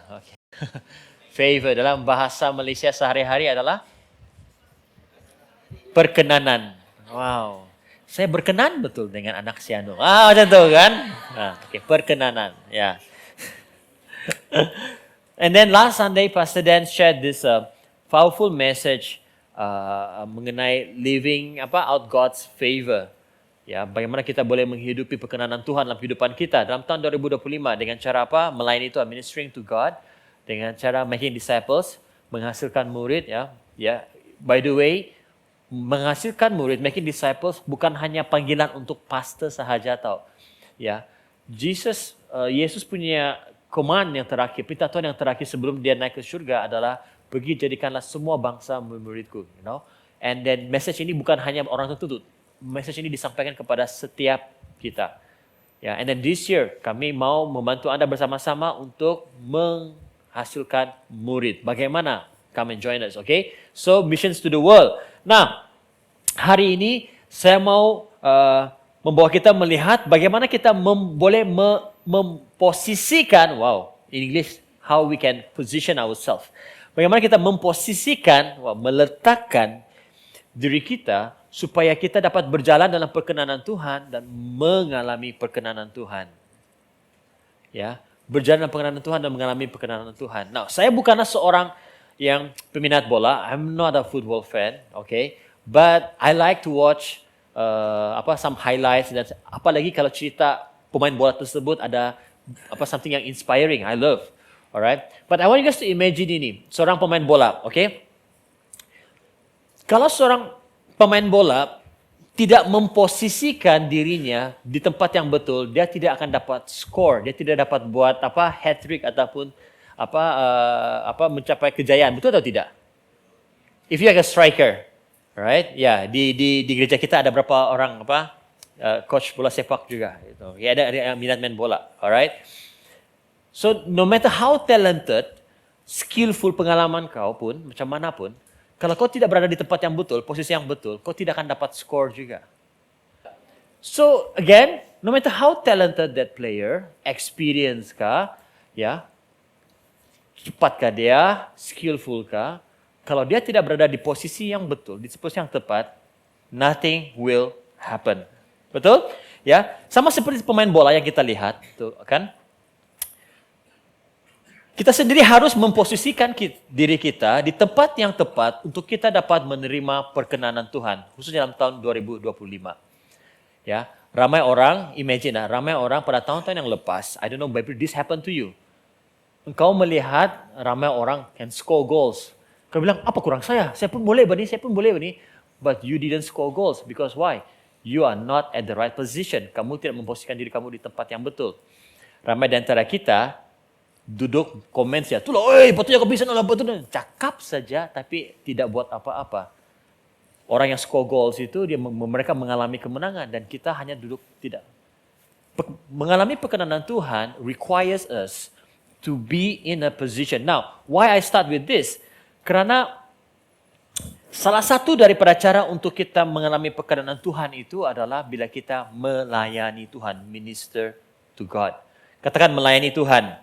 Okay. Favor dalam bahasa Malaysia sehari-hari adalah perkenanan. Wow. Saya berkenan betul dengan anak si Anu. Macam tu kan? Okay, perkenanan. Ya. And then last Sunday, Pastor Dan shared this powerful message mengenai living out God's favor. Ya, bagaimana kita boleh menghidupi perkenanan Tuhan dalam kehidupan kita dalam tahun 2025 dengan cara apa? Melayani Tuhan, ministering to God, dengan cara making disciples, menghasilkan murid. Ya. By the way, menghasilkan murid, making disciples bukan hanya panggilan untuk pastor sahaja tau. Ya, Yesus punya command yang terakhir, perintah Tuhan yang terakhir sebelum dia naik ke syurga adalah pergi jadikanlah semua bangsa murid-muridku. And then message ini bukan hanya orang tertentu. Message ini disampaikan kepada setiap kita. Ya, and then this year kami mau membantu Anda bersama-sama untuk menghasilkan murid. Bagaimana? Come and join us, okay? So missions to the world. Nah, hari ini saya mau membawa kita melihat bagaimana kita boleh memposisikan, in English, how we can position ourselves. Bagaimana kita memposisikan, meletakkan diri kita supaya kita dapat berjalan dalam perkenanan Tuhan dan mengalami perkenanan Tuhan. Ya, berjalan dalam perkenanan Tuhan dan mengalami perkenanan Tuhan. Nah, saya bukanlah seorang yang peminat bola. I'm not a football fan, okay? But I like to watch some highlights dan apalagi kalau cerita pemain bola tersebut ada something yang inspiring. I love. Alright? But I want you guys to imagine ini, seorang pemain bola, okay? Kalau seorang pemain bola tidak memposisikan dirinya di tempat yang betul, dia tidak akan dapat skor, dia tidak dapat buat hat trick ataupun mencapai kejayaan, betul atau tidak? If you are a striker, right? Ya, di gereja kita ada berapa orang coach bola sepak juga, gitu. Ya, ada minat main bola, alright? So no matter how talented, skillful pengalaman kau pun, macam mana pun, kalau kau tidak berada di tempat yang betul, posisi yang betul, kau tidak akan dapat skor juga. So again, no matter how talented that player, experience kah, ya, cepatkah dia, skillful kah, kalau dia tidak berada di posisi yang betul, di posisi yang tepat, nothing will happen. Betul? Ya, sama seperti pemain bola yang kita lihat, tuh kan? Kita sendiri harus memposisikan diri kita di tempat yang tepat untuk kita dapat menerima perkenanan Tuhan, khususnya dalam tahun 2025. Ya, ramai orang pada tahun-tahun yang lepas, I don't know, maybe this happened to you. Engkau melihat ramai orang can score goals. Kau bilang, apa kurang saya? Saya pun boleh begini. But you didn't score goals because why? You are not at the right position. Kamu tidak memposisikan diri kamu di tempat yang betul. Ramai di antara kita duduk komen saja, itulah, patutnya kau bisa nak betul. Cakap saja tapi tidak buat apa-apa. Orang yang score goals itu mereka mengalami kemenangan dan kita hanya duduk tidak. Mengalami perkenanan Tuhan requires us to be in a position. Now, why I start with this? Karena salah satu daripada cara untuk kita mengalami perkenanan Tuhan itu adalah bila kita melayani Tuhan, minister to God. Katakan melayani Tuhan.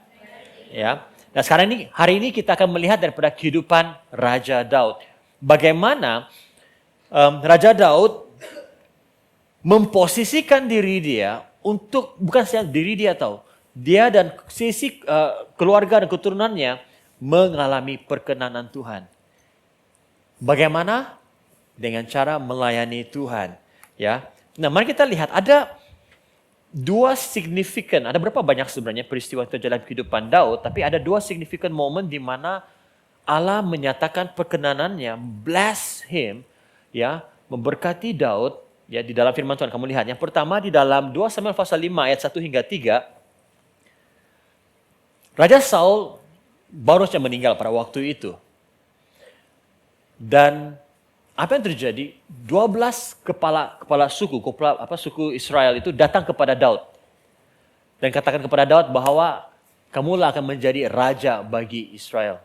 Ya. Nah, hari ini kita akan melihat daripada kehidupan Raja Daud. Bagaimana Raja Daud memposisikan diri dia untuk, bukan saja diri dia tahu, dia dan sisi keluarga dan keturunannya mengalami perkenanan Tuhan. Bagaimana? Dengan cara melayani Tuhan. Ya. Nah, mari kita lihat ada ada berapa banyak sebenarnya peristiwa yang terjadi dalam kehidupan Daud, tapi ada dua significant moment di mana Allah menyatakan perkenanannya, bless him, ya, memberkati Daud, ya, di dalam firman Tuhan. Kamu lihat, yang pertama di dalam 2 Samuel pasal 5 ayat 1 hingga 3, Raja Saul baru saja meninggal pada waktu itu. Dan apa yang terjadi? 12 kepala suku, suku Israel itu datang kepada Daud. Dan katakan kepada Daud bahwa kamulah akan menjadi raja bagi Israel.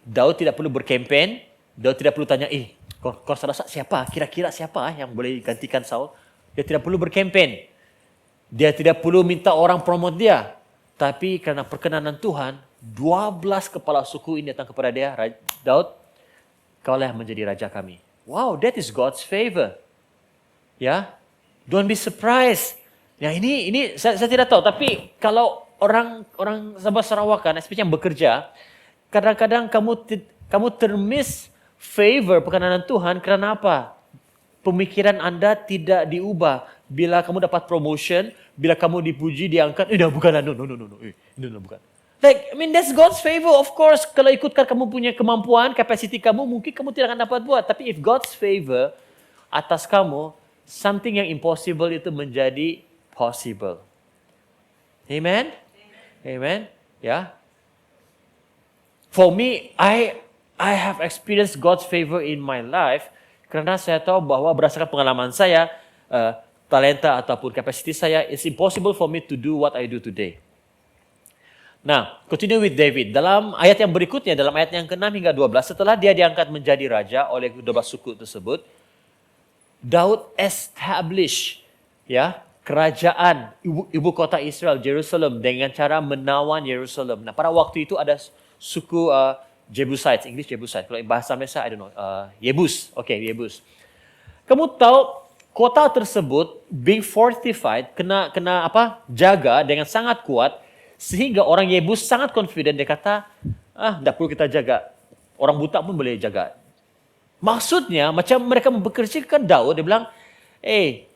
Daud tidak perlu berkempen, Daud tidak perlu tanya, kau rasa siapa? Kira-kira siapa yang boleh gantikan Saul? Dia tidak perlu berkempen. Dia tidak perlu minta orang promote dia. Tapi karena perkenanan Tuhan, 12 kepala suku ini datang kepada dia, Daud, kaulah menjadi raja kami. Wow, that is God's favor. Ya, don't be surprised. Ya, ini saya tidak tahu, tapi kalau orang Sabah Sarawakan, especially yang bekerja, kadang-kadang kamu termiss favor perkenanan Tuhan karena apa? Pemikiran Anda tidak diubah. Bila kamu dapat promotion, bila kamu dipuji, diangkat, dah bukanlah, no, bukan. Like, I mean, that's God's favor, of course. Kalau ikutkan kamu punya kemampuan, capacity kamu, mungkin kamu tidak akan dapat buat. Tapi if God's favor atas kamu, something yang impossible itu menjadi possible. Amen? Amen? Ya. For me, I have experienced God's favor in my life karena saya tahu bahwa berdasarkan pengalaman saya, talenta ataupun capacity saya, it's impossible for me to do what I do today. Nah, continue with David. Dalam ayat yang berikutnya, dalam ayat yang ke-6 hingga 12, setelah dia diangkat menjadi raja oleh 12 suku tersebut, Daud establish kerajaan ibu kota Israel, Jerusalem, dengan cara menawan Jerusalem. Nah, pada waktu itu ada suku Jebusites, English Jebusite. Kalau bahasa Malaysia, I don't know, Yebus. Okay, Yebus. Kamu tahu kota tersebut being fortified, kena jaga dengan sangat kuat, sehingga orang Yebus sangat confident, dia kata, tak perlu kita jaga. Orang buta pun boleh jaga. Maksudnya, macam mereka mempekerjakan Daud, dia bilang,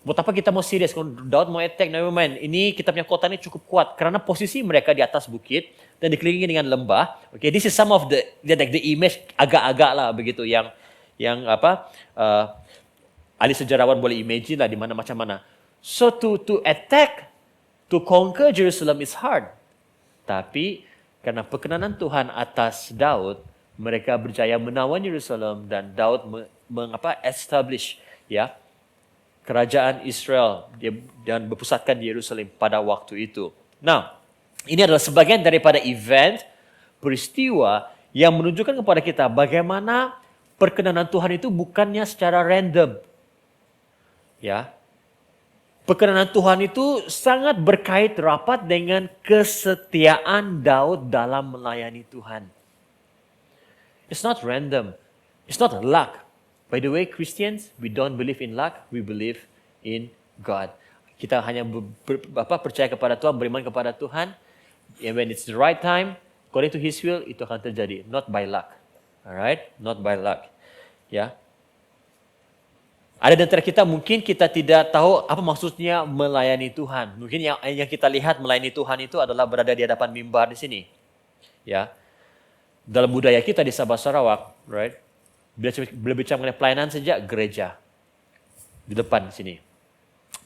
buat apa kita mau serius? Kalau Daud mau attack, never mind. Ini kita punya kota ini cukup kuat. Karena posisi mereka di atas bukit dan dikelilingi dengan lembah. Okay, this is some of the image agak-agak lah begitu yang ahli sejarawan boleh imagine lah di mana macam mana. So to attack, to conquer Jerusalem is hard. Tapi karena perkenanan Tuhan atas Daud, mereka berjaya menawan Jerusalem dan Daud establish kerajaan Israel dan berpusatkan di Yerusalem pada waktu itu. Nah, ini adalah sebagian daripada event, peristiwa yang menunjukkan kepada kita bagaimana perkenanan Tuhan itu bukannya secara random. Ya. Perkenanan Tuhan itu sangat berkait rapat dengan kesetiaan Daud dalam melayani Tuhan. It's not random. It's not luck. By the way, Christians, we don't believe in luck, we believe in God. Kita hanya percaya kepada Tuhan, beriman kepada Tuhan. And when it's the right time, according to His will, itu akan terjadi. Not by luck. Alright? Not by luck. Ya. Ada di antara kita mungkin kita tidak tahu apa maksudnya melayani Tuhan. Mungkin yang kita lihat melayani Tuhan itu adalah berada di hadapan mimbar di sini. Ya. Dalam budaya kita di Sabah Sarawak, right? Bila bicara mengenai pelayanan sejak gereja di depan sini.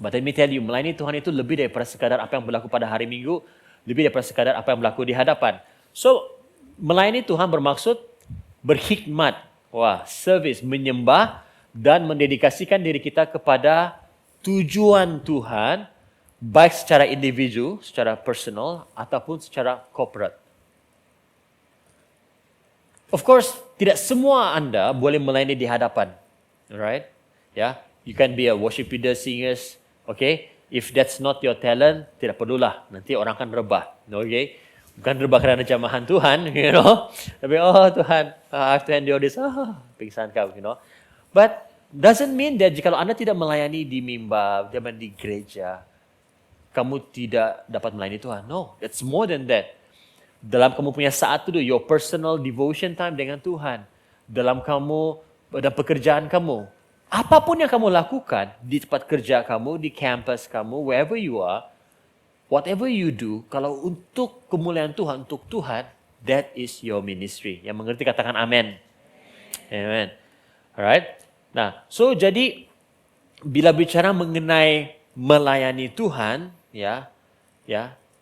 But let me tell you, melayani Tuhan itu lebih daripada sekadar apa yang berlaku pada hari Minggu, lebih daripada sekadar apa yang berlaku di hadapan. So, melayani Tuhan bermaksud berkhidmat, service, menyembah dan mendedikasikan diri kita kepada tujuan Tuhan, baik secara individu, secara personal, ataupun secara corporate. Of course, tidak semua Anda boleh melayani di hadapan. Alright? Ya, you can be a worship leader, singers, okay? If that's not your talent, tidak perlulah. Nanti orang akan rebah. Okay? Bukan rebah kerana jamahan Tuhan, you know. Tapi, Tuhan, I have to endure this. Pingsan kau, you know. But doesn't mean that jika Anda tidak melayani di mimbar, di gereja, kamu tidak dapat melayani Tuhan. No, it's more than that. Dalam kamu punya saat itu, your personal devotion time dengan Tuhan. Dalam pekerjaan kamu. Apapun yang kamu lakukan di tempat kerja kamu, di campus kamu, wherever you are, whatever you do, kalau untuk kemuliaan Tuhan, untuk Tuhan, that is your ministry. Yang mengerti katakan amen. Amen. Alright? Nah, so jadi bila bicara mengenai melayani Tuhan,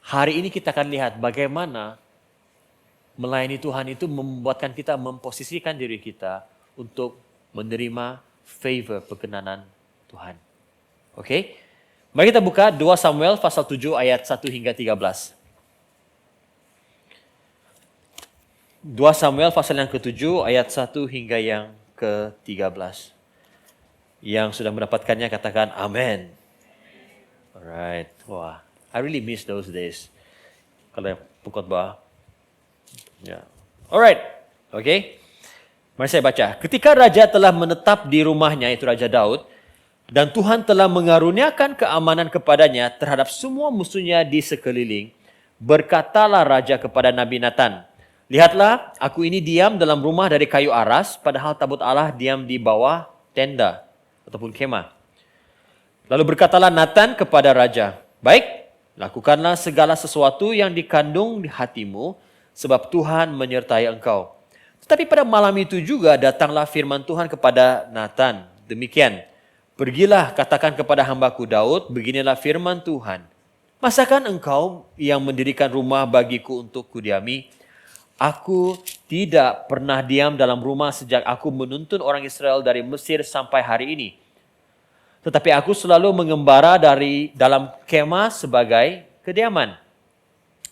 hari ini kita akan lihat bagaimana melayani Tuhan itu membuatkan kita memposisikan diri kita untuk menerima favor perkenanan Tuhan. Oke? Mari kita buka 2 Samuel pasal 7 ayat 1 hingga 13. 2 Samuel pasal yang ke-7 ayat 1 hingga yang ke-13. Yang sudah mendapatkannya katakan amen. Alright. Wah, I really miss those days. Kalau yang pengkhotbah. Ya. Alright. Okay. Mari saya baca. Ketika raja telah menetap di rumahnya, itu Raja Daud, dan Tuhan telah mengaruniakan keamanan kepadanya terhadap semua musuhnya di sekeliling, berkatalah raja kepada Nabi Nathan, lihatlah, aku ini diam dalam rumah dari kayu aras, padahal tabut Allah diam di bawah tenda ataupun kemah. Lalu berkatalah Nathan kepada raja, baik, lakukanlah segala sesuatu yang dikandung di hatimu, sebab Tuhan menyertai engkau. Tetapi pada malam itu juga datanglah firman Tuhan kepada Nathan. Demikian, pergilah katakan kepada hambaku Daud, beginilah firman Tuhan. Masakan engkau yang mendirikan rumah bagiku untuk kudiami? Aku tidak pernah diam dalam rumah sejak aku menuntun orang Israel dari Mesir sampai hari ini. Tetapi aku selalu mengembara dari dalam kemah sebagai kediaman.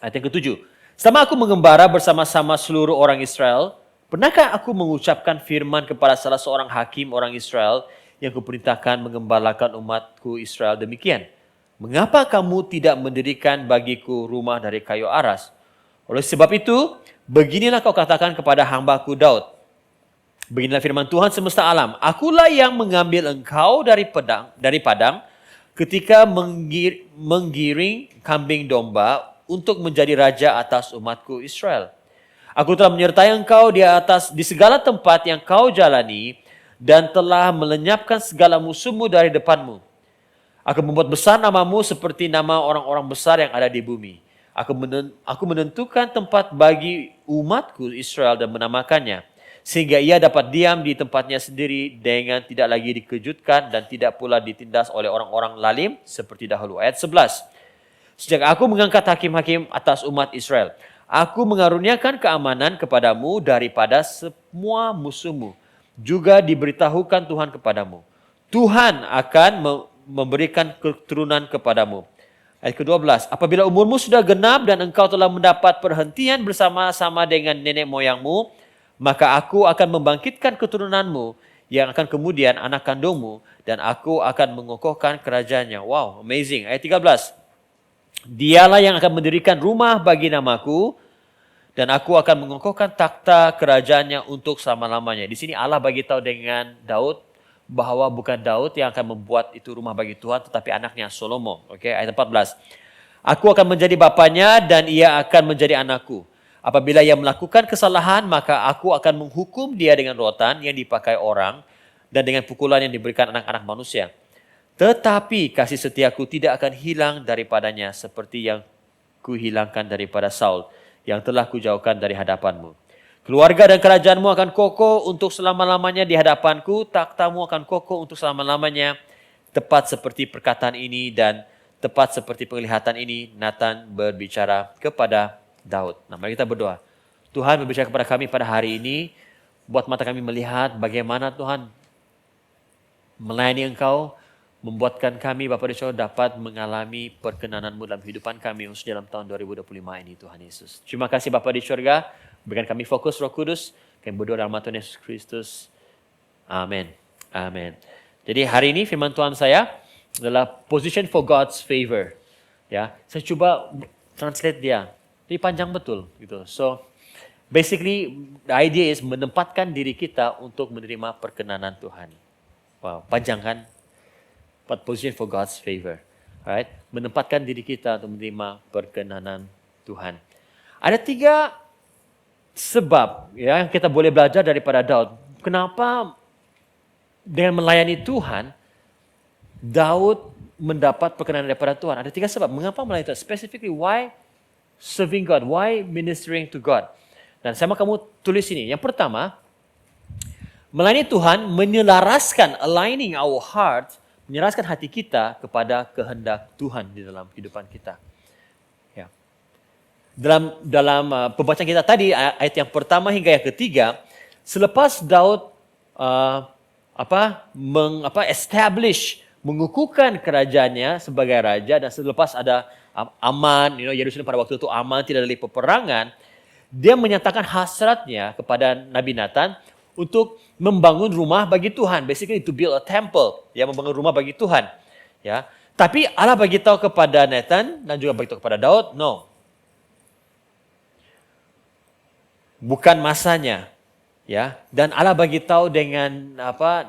Ayat yang ketujuh. Selama aku mengembara bersama-sama seluruh orang Israel, pernahkah aku mengucapkan firman kepada salah seorang hakim orang Israel yang kuperintahkan mengembalakan umatku Israel demikian? Mengapa kamu tidak mendirikan bagiku rumah dari kayu aras? Oleh sebab itu, beginilah kau katakan kepada hambaku Daud. Beginilah firman Tuhan semesta alam. Akulah yang mengambil engkau dari padang ketika menggiring kambing domba untuk menjadi raja atas umatku Israel. Aku telah menyertai engkau di segala tempat yang kau jalani dan telah melenyapkan segala musuhmu dari depanmu. Aku membuat besar namamu seperti nama orang-orang besar yang ada di bumi. Aku menentukan tempat bagi umatku Israel dan menamakannya, sehingga ia dapat diam di tempatnya sendiri dengan tidak lagi dikejutkan dan tidak pula ditindas oleh orang-orang lalim seperti dahulu. Ayat 11. Sejak aku mengangkat hakim-hakim atas umat Israel, aku mengaruniakan keamanan kepadamu daripada semua musuhmu. Juga diberitahukan Tuhan kepadamu. Tuhan akan memberikan keturunan kepadamu. Ayat ke-12. Apabila umurmu sudah genap dan engkau telah mendapat perhentian bersama-sama dengan nenek moyangmu, maka aku akan membangkitkan keturunanmu yang akan kemudian anak kandungmu dan aku akan mengokohkan kerajaannya. Wow, amazing. Ayat 13. Dialah yang akan mendirikan rumah bagi namaku dan aku akan mengokohkan takhta kerajaannya untuk selama-lamanya. Di sini Allah bagi tahu dengan Daud bahwa bukan Daud yang akan membuat itu rumah bagi Tuhan, tetapi anaknya Salomo. Oke, ayat 14. Aku akan menjadi bapanya dan ia akan menjadi anakku. Apabila ia melakukan kesalahan, maka aku akan menghukum dia dengan rotan yang dipakai orang dan dengan pukulan yang diberikan anak-anak manusia. Tetapi kasih setiaku tidak akan hilang daripadanya seperti yang kuhilangkan daripada Saul yang telah kujauhkan dari hadapanmu. Keluarga dan kerajaanmu akan kokoh untuk selama-lamanya di hadapanku, takhtamu akan kokoh untuk selama-lamanya. Tepat seperti perkataan ini dan tepat seperti penglihatan ini, Nathan berbicara kepada Daud. Nah, mari kita berdoa. Tuhan berbicara kepada kami pada hari ini, buat mata kami melihat bagaimana Tuhan melayani Engkau, membuatkan kami Bapak di surga dapat mengalami perkenanan-Mu dalam kehidupan kami khususnya dalam tahun 2025 ini Tuhan Yesus. Terima kasih Bapak di surga, berikan kami fokus Roh Kudus, kami berdoa dalam nama Tuhan Yesus Kristus. Amin. Amin. Jadi hari ini firman Tuhan saya adalah position for God's favor. Ya, saya coba translate dia. Jadi panjang betul gitu. So basically the idea is menempatkan diri kita untuk menerima perkenanan Tuhan. Wow, panjang kan? But position for God's favor. Alright? Menempatkan diri kita untuk menerima perkenanan Tuhan. Ada 3 sebab ya yang kita boleh belajar daripada Daud. Kenapa dengan melayani Tuhan Daud mendapat perkenanan daripada Tuhan? Ada 3 sebab. Mengapa melayani Tuhan? Specifically, why serving God? Why ministering to God? Dan saya mau kamu tulis ini. Yang pertama, melayani Tuhan menyelaraskan, aligning our heart, menyelaraskan hati kita kepada kehendak Tuhan di dalam kehidupan kita. Ya. Dalam pembacaan kita tadi, ayat yang pertama hingga yang ketiga, selepas Daud establish, mengukuhkan kerajaannya sebagai raja, dan selepas ada aman, Yerusalem pada waktu itu aman, tidak ada lagi peperangan, dia menyatakan hasratnya kepada Nabi Nathan untuk membangun rumah bagi Tuhan, basically to build a temple, ya, membangun rumah bagi Tuhan, ya. Tapi Allah bagi tahu kepada Nathan dan juga bagi tahu kepada Daud, no. bukan masanya. Ya, dan Allah bagi tahu dengan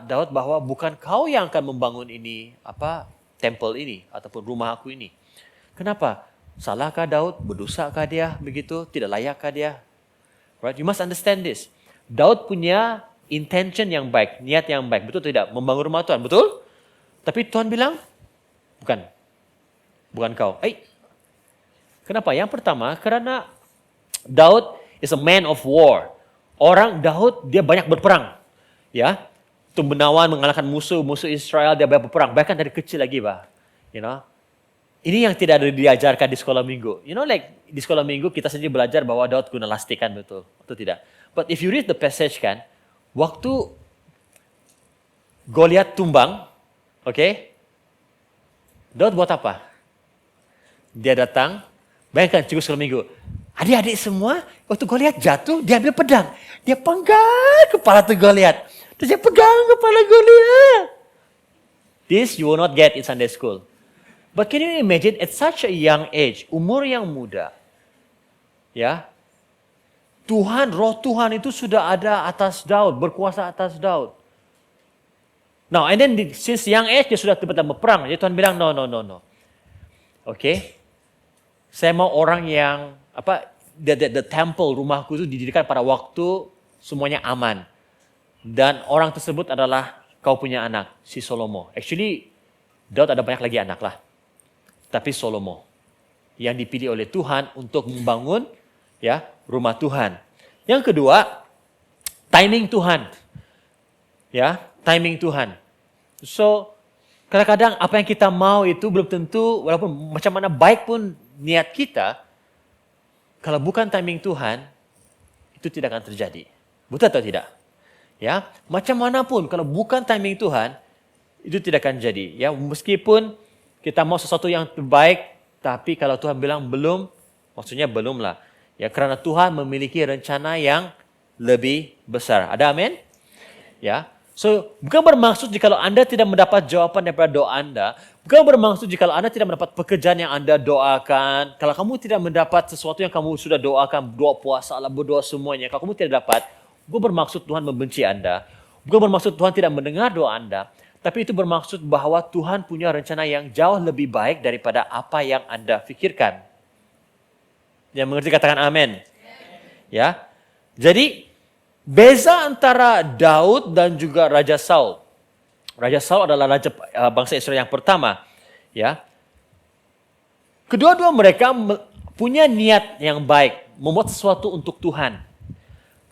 Daud bahwa bukan kau yang akan membangun ini temple ini ataupun rumah aku ini. Kenapa? Salahkah Daud? Berdosakah dia begitu? Tidak layakkah dia? Right? You must understand this. Daud punya intention yang baik, niat yang baik, betul tidak? Membangun rumah Tuhan, betul? Tapi Tuhan bilang, bukan kau. Kenapa? Yang pertama, karena Daud is a man of war. Orang Daud dia banyak berperang, ya. Tumbenawan mengalahkan musuh Israel, dia banyak berperang. Bahkan dari kecil lagi, Ini yang tidak ada diajarkan di sekolah minggu. Di sekolah minggu kita saja belajar bahwa Daud guna lastikan, betul atau tidak? But if you read the passage kan, waktu Goliat tumbang, Daud buat apa? Dia datang, bayangkan cikgu sekolah minggu. Adik-adik semua, waktu Goliat jatuh, dia ambil pedang. Dia penggal kepala tu Goliat. Terus dia pegang kepala Goliat. This you will not get in Sunday school. But can you imagine at such a young age, umur yang muda, ya, roh Tuhan itu sudah ada atas Daud, berkuasa atas Daud. Now, and then since young age, dia sudah tiba-tiba berperang. Jadi Tuhan bilang, no. Saya mau orang yang the temple rumahku itu didirikan pada waktu semuanya aman. Dan orang tersebut adalah kau punya anak, si Salomo. Actually, Daud ada banyak lagi anak lah. Tapi Salomo yang dipilih oleh Tuhan untuk membangun rumah Tuhan. Yang kedua, timing Tuhan. Timing Tuhan. So, kadang-kadang apa yang kita mau itu belum tentu, walaupun macam mana baik pun niat kita, kalau bukan timing Tuhan, itu tidak akan terjadi. Betul atau tidak? Ya, macam mana pun kalau bukan timing Tuhan, itu tidak akan jadi. Ya, meskipun kita mau sesuatu yang terbaik, tapi kalau Tuhan bilang belum, maksudnya belum lah. Ya, karena Tuhan memiliki rencana yang lebih besar. Ada amin? Ya. So, bukan bermaksud jika Anda tidak mendapat jawaban daripada doa Anda, bukan bermaksud jika Anda tidak mendapat pekerjaan yang Anda doakan, kalau kamu tidak mendapat sesuatu yang kamu sudah doakan, doa puasa, berdoa semuanya, kalau kamu tidak dapat, bukan bermaksud Tuhan membenci Anda, bukan bermaksud Tuhan tidak mendengar doa Anda, tapi itu bermaksud bahwa Tuhan punya rencana yang jauh lebih baik daripada apa yang Anda pikirkan. Yang mengerti katakan amin. Ya. Jadi, beza antara Daud dan juga Raja Saul. Raja Saul adalah raja bangsa Israel yang pertama, ya. Kedua-dua mereka punya niat yang baik, membuat sesuatu untuk Tuhan.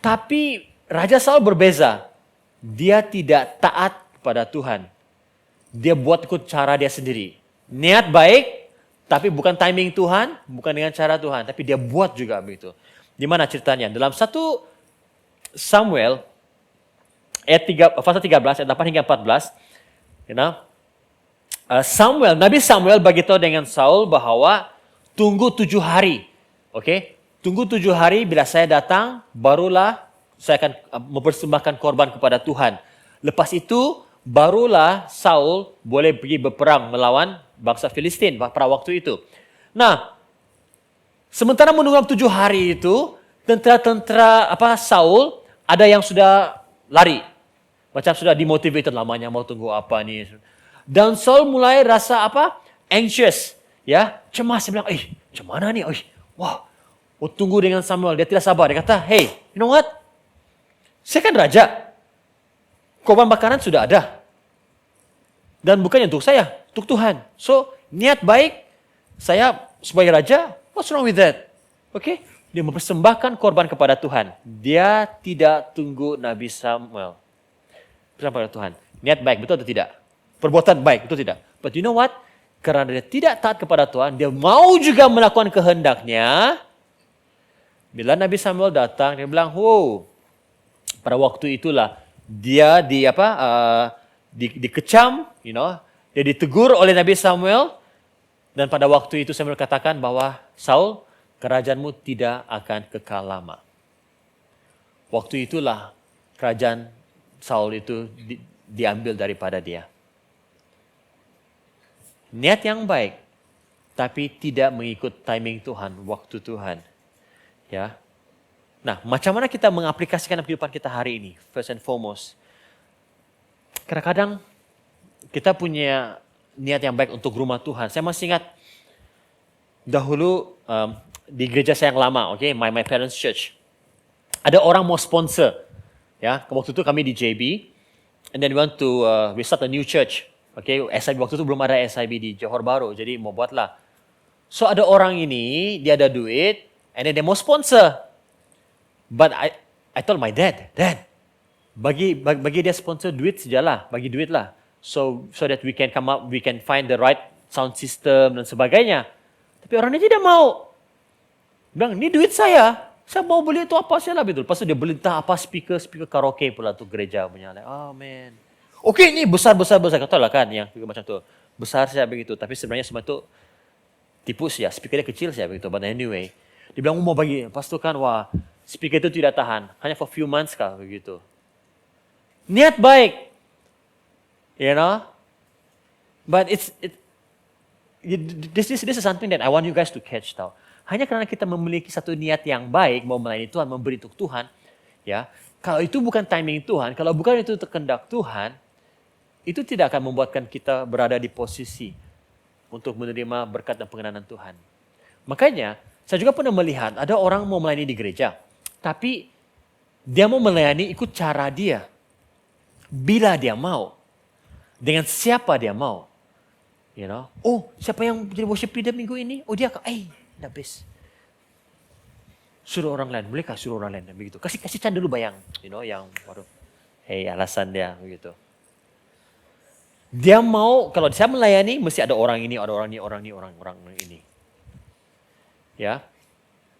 Tapi Raja Saul berbeza. Dia tidak taat kepada Tuhan. Dia buat ikut cara dia sendiri. Niat baik, tapi bukan timing Tuhan, bukan dengan cara Tuhan, tapi dia buat juga begitu. Di mana ceritanya? Dalam 1 Samuel pasal 13 ayat 8 hingga 14, Nabi Samuel beritahu dengan Saul bahwa tunggu 7 hari. Tunggu 7 hari, bila saya datang, barulah saya akan mempersembahkan korban kepada Tuhan. Lepas itu, barulah Saul boleh pergi berperang melawan bangsa Filistin pada waktu itu. Nah, sementara menunggu 7 hari itu, tentara Saul ada yang sudah lari. Macam sudah dimotivated, lamanya mau tunggu apa nih. Dan Saul mulai rasa anxious, ya, cemas. Dia bilang, macam mana nih? Tunggu dengan Samuel. Dia tidak sabar. Dia kata, hey, you know what? Saya kan raja. Korban bakaran sudah ada. Dan bukannya untuk saya, untuk Tuhan. So, niat baik saya sebagai raja, what's wrong with that? Dia mempersembahkan korban kepada Tuhan. Dia tidak tunggu Nabi Samuel. Kepada Tuhan. Niat baik, betul atau tidak? Perbuatan baik, betul tidak? But you know what? Karena dia tidak taat kepada Tuhan, dia mau juga melakukan kehendaknya. Bila Nabi Samuel datang, dia bilang, pada waktu itulah dia dikecam, dia ditegur oleh Nabi Samuel, dan pada waktu itu Samuel katakan bahwa Saul, kerajaanmu tidak akan kekal lama. Waktu itulah kerajaan Saul itu diambil daripada dia. Niat yang baik, tapi tidak mengikut timing Tuhan, waktu Tuhan. Ya. Nah, macam mana kita mengaplikasikan dalam kehidupan kita hari ini? First and foremost, kadang-kadang kita punya niat yang baik untuk rumah Tuhan. Saya masih ingat dahulu di gereja saya yang lama, my parents' church. Ada orang mau sponsor, ya. Waktu itu kami di JB, and then we start a new church. SIB waktu itu belum ada SIB di Johor Bahru, jadi mau buatlah. So ada orang ini, dia ada duit, and then dia mau sponsor. But I told my dad, bagi dia sponsor duit sajalah, bagi duit lah. So that we can find the right sound system dan sebagainya. Tapi orang ini tidak mau. Bilang, ini duit saya mau beli itu apa saja lah betul. Lepas itu dia beli entah apa speaker karaoke pula tu gereja punya. Oh man. Okey, ini besar. Kata lah kan yang macam tu. Besar saja begitu, tapi sebenarnya semua tu tipu saja. Speaker dia kecil saja begitu. But anyway, dia bilang mau bagi. Lepas tu kan, wah, speaker itu tidak tahan. Hanya for few months kah begitu. Niat baik. You know? But this is something that I want you guys to catch tau. Hanya kerana kita memiliki satu niat yang baik, mau melayani Tuhan, memberi untuk Tuhan, ya. Kalau itu bukan timing Tuhan, kalau bukan itu kehendak Tuhan, itu tidak akan membuatkan kita berada di posisi untuk menerima berkat dan pengenalan Tuhan. Makanya, saya juga pernah melihat ada orang mau melayani di gereja, tapi dia mau melayani ikut cara dia. Bila dia mau. Dengan siapa dia mau. You know? Oh, siapa yang jadi worship leader minggu ini? Oh, dia dah best. Suruh orang lain. Bolehkah suruh orang lain? Begitu. Kasih Chan dulu bayang. You know, yang waduh. Alasan dia begitu. Dia mau, kalau saya melayani, mesti ada orang ini, orang ini. Ya.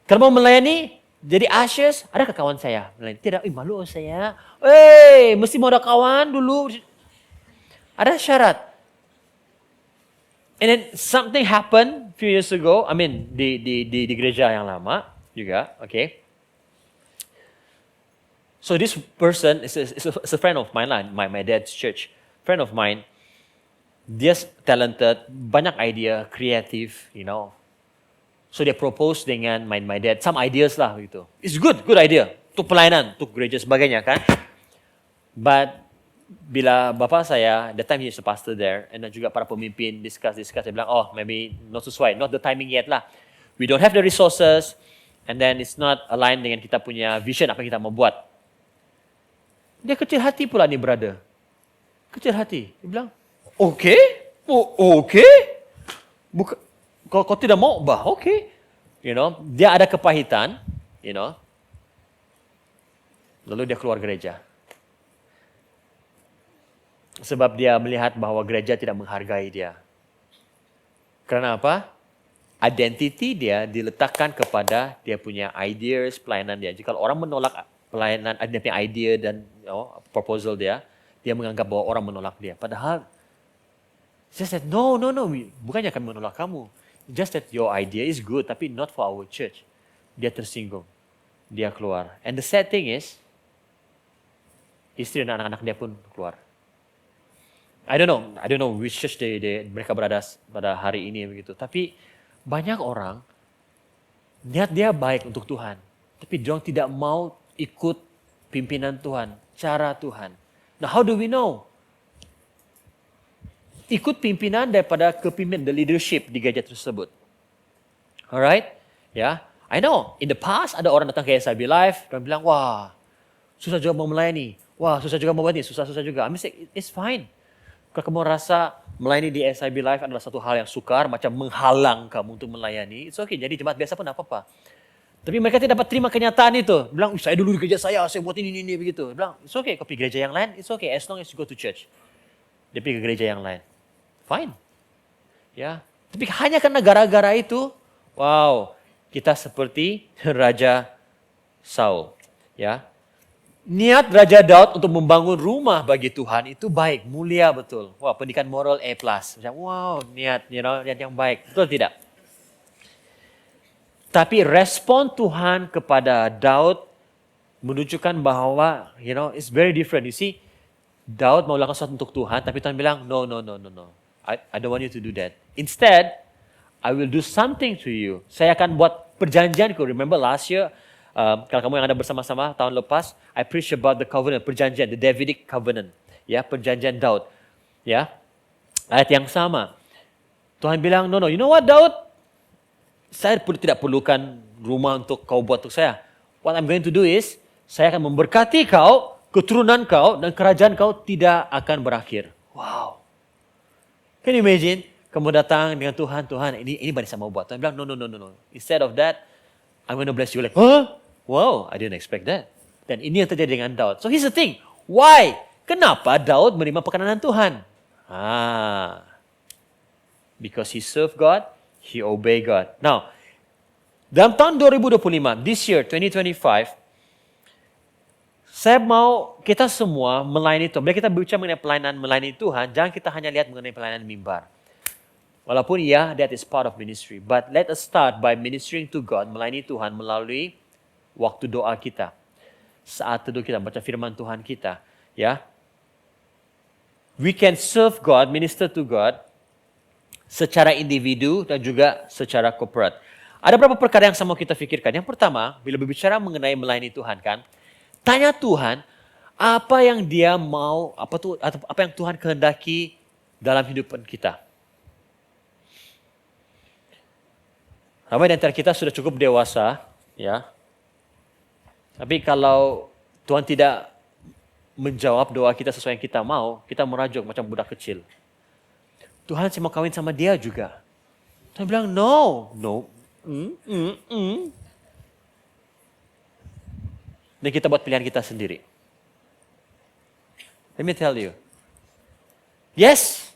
Kalau mau melayani, jadi ushers, ada kawan saya melayani. Tidak, malu saya. Mesti mau ada kawan dulu. Ada syarat. And then something happened few years ago. I mean di gereja yang lama juga, okay. So this person is a friend of mine lah, my dad's church. Friend of mine. Dia talented, banyak idea, kreatif, you know. So dia propose dengan my dad some ideas lah gitu. It's good idea untuk pelayanan, untuk gereja sebagainya kan. But bila bapa saya, that time he is a pastor there, and then juga para pemimpin discuss, dia bilang, maybe not sesuai, not the timing yet lah. We don't have the resources, and then it's not aligned dengan kita punya vision, apa yang kita mau buat. Dia kecil hati pula ni brother. Kecil hati. Dia bilang, okay. Kau tidak mau, okay. You know, dia ada kepahitan, you know. Lalu dia keluar gereja. Sebab dia melihat bahawa gereja tidak menghargai dia. Kerana apa? Identiti dia diletakkan kepada dia punya ideas, pelayanan dia. Jika orang menolak pelayanan, dia punya idea dan proposal dia menganggap bahawa orang menolak dia. Padahal, saya said, no, bukannya kami menolak kamu. Just that your idea is good, tapi not for our church. Dia tersinggung. Dia keluar. And the sad thing is, isteri dan anak-anak dia pun keluar. I don't know which church mereka berada pada hari ini begitu. Tapi banyak orang niat dia baik untuk Tuhan, tapi dia tidak mau ikut pimpinan Tuhan, cara Tuhan. Now how do we know? Ikut pimpinan daripada kepimpinan, the leadership di gereja tersebut. Alright? Ya, I know. In the past ada orang datang ke SIB Live dan bilang, wah, susah juga mau melayani. Wah, susah juga mau buat ini, susah juga. I mean, it's fine. Kalau kamu rasa melayani di SIB Live adalah satu hal yang sukar, macam menghalang kamu untuk melayani, it's okay. Jadi jemaat biasa pun apa-apa. Tapi mereka tidak dapat terima kenyataan itu. Bilang, saya dulu di gereja saya buat ini, begitu. Bilang, it's okay. Kau pergi gereja yang lain, it's okay. As long as you go to church. Dia pergi ke gereja yang lain. Fine. Ya. Tapi hanya karena gara-gara itu, wow, kita seperti Raja Saul. Ya. Niat Raja Daud untuk membangun rumah bagi Tuhan itu baik, mulia betul. Wah, pendidikan moral A+. Macam, wow, niat yang baik. Betul tidak? Tapi respon Tuhan kepada Daud menunjukkan bahawa, it's very different. You see, Daud mau lakukan sesuatu untuk Tuhan, tapi Tuhan bilang, no. I don't want you to do that. Instead, I will do something to you. Saya akan buat perjanjianku. Remember last year, Kalau kamu yang ada bersama-sama tahun lepas, I preach about the covenant, perjanjian, the Davidic covenant. Ya, perjanjian Daud. Ya, ayat yang sama. Tuhan bilang, no, you know what Daud? Saya tidak perlukan rumah untuk kau buat untuk saya. What I'm going to do is, saya akan memberkati kau, keturunan kau, dan kerajaan kau tidak akan berakhir. Wow. Can you imagine? Kamu datang dengan Tuhan, ini banyak saya mau buat. Tuhan bilang, no. Instead of that, I'm going to bless you. Like, huh? Wow, I didn't expect that. Dan ini yang terjadi dengan Daud. So here's the thing. Why? Kenapa Daud menerima perkenanan Tuhan? Because he served God, he obeyed God. Now, dalam tahun 2025, this year, 2025, saya mau kita semua melayani Tuhan. Bila kita berbicara mengenai pelayanan melayani Tuhan, jangan kita hanya lihat mengenai pelayanan mimbar. Walaupun ya, that is part of ministry. But let us start by ministering to God, melayani Tuhan melalui waktu doa kita. Saat teduh kita, baca firman Tuhan kita. Ya. We can serve God, minister to God, secara individu dan juga secara corporate. Ada beberapa perkara yang sama kita fikirkan. Yang pertama, bila berbicara mengenai melayani Tuhan kan, tanya Tuhan, apa yang dia mau, apa yang Tuhan kehendaki dalam hidupan kita. Ramai di antara kita sudah cukup dewasa, ya. Tapi kalau Tuhan tidak menjawab doa kita sesuai yang kita mau, kita merajuk macam budak kecil. Tuhan, saya mau kawin sama dia juga. Tuhan bilang, no. Dan kita buat pilihan kita sendiri. Let me tell you. Yes.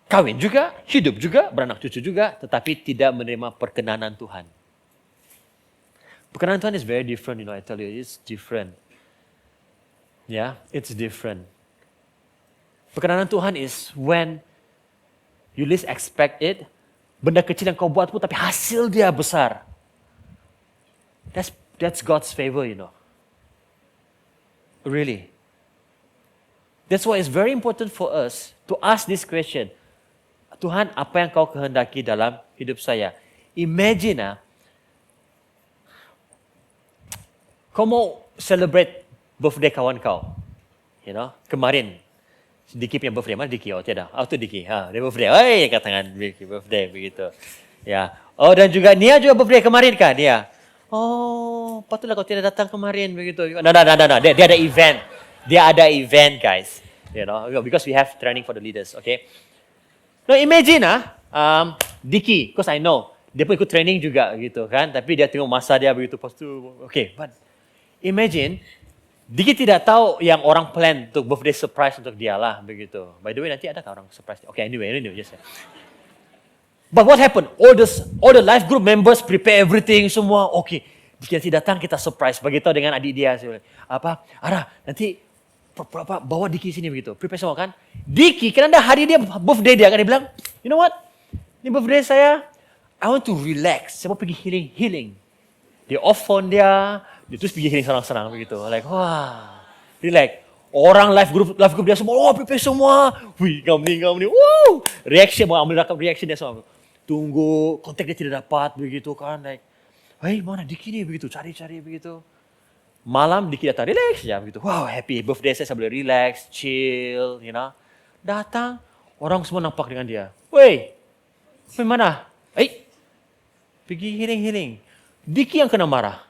Kawin juga, hidup juga, beranak cucu juga, tetapi tidak menerima perkenanan Tuhan. Perkenanan Tuhan is very different, I tell you, it's different. Yeah, it's different. Perkenanan Tuhan is when you least expect it, benda kecil yang kau buat pun, tapi hasil dia besar. That's God's favor, Really. That's why it's very important for us to ask this question. Tuhan, apa yang kau kehendaki dalam hidup saya? Imagine, kau mau celebrate birthday kawan kau. Kemarin, Diki punya birthday. Mana Diki? Oh, tiada. Itu Diki. Dia birthday. Katakan Diki birthday, begitu. Ya. Oh, dan juga Nia juga birthday kemarin kan? Nia. Oh, patutlah kau tidak datang kemarin begitu. No. Dia ada event. Dia ada event, guys. Because we have training for the leaders, okay? Now imagine, Diki, because I know dia pun ikut training juga gitu kan, tapi dia tengok masa dia begitu pas tu. Okay, but imagine Diki tidak tahu yang orang plan untuk birthday surprise untuk dia lah begitu. By the way, nanti ada orang surprise? Okay, anyway, just. But what happened? All the life group members prepare everything semua. Okay, Diki datang kita surprise. Beritahu dengan adik dia. Ara, nanti bawa Diki sini begitu. Prepare semua kan. Diki, kerana hari dia birthday dia kan. Dia bilang, you know what? Ini birthday saya. I want to relax. Saya mau pergi healing. Dia off phone dia terus pergi healing senang-senang begitu. Like, wah, relax. Orang live group dia semua, prepare semua. Wih, kau ni. Wow. Reaction, mau ambil rakam reaction dia semua. Tunggu, kontak dia tidak dapat begitu kan. Like, hey, mana Diki ni begitu, cari begitu. Malam Diki datang, relax ya begitu. Wow, happy birthday saya boleh relax, chill, Datang, orang semua nampak dengan dia. Weh, pergi mana? Pergi healing. Diki yang kena marah.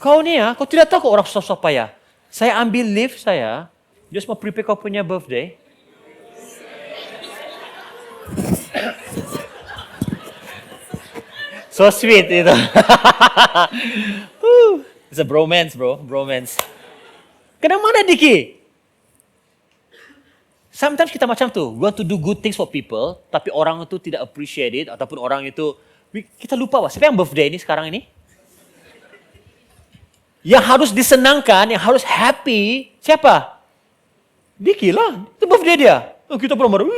Kau ni kau tidak tahu kau orang susah payah. Saya ambil leave saya, just mau prepare kau punya birthday. So sweet itu. It's a bromance, bro. Bromance. Kenapa mana Diki? Sometimes kita macam tu. We want to do good things for people, tapi orang itu tidak appreciate it, ataupun orang itu, kita lupa siapa yang birthday ini sekarang ini? Yang harus disenangkan, yang harus happy, siapa? Diki lah. Itu birthday dia. Kita pun marah.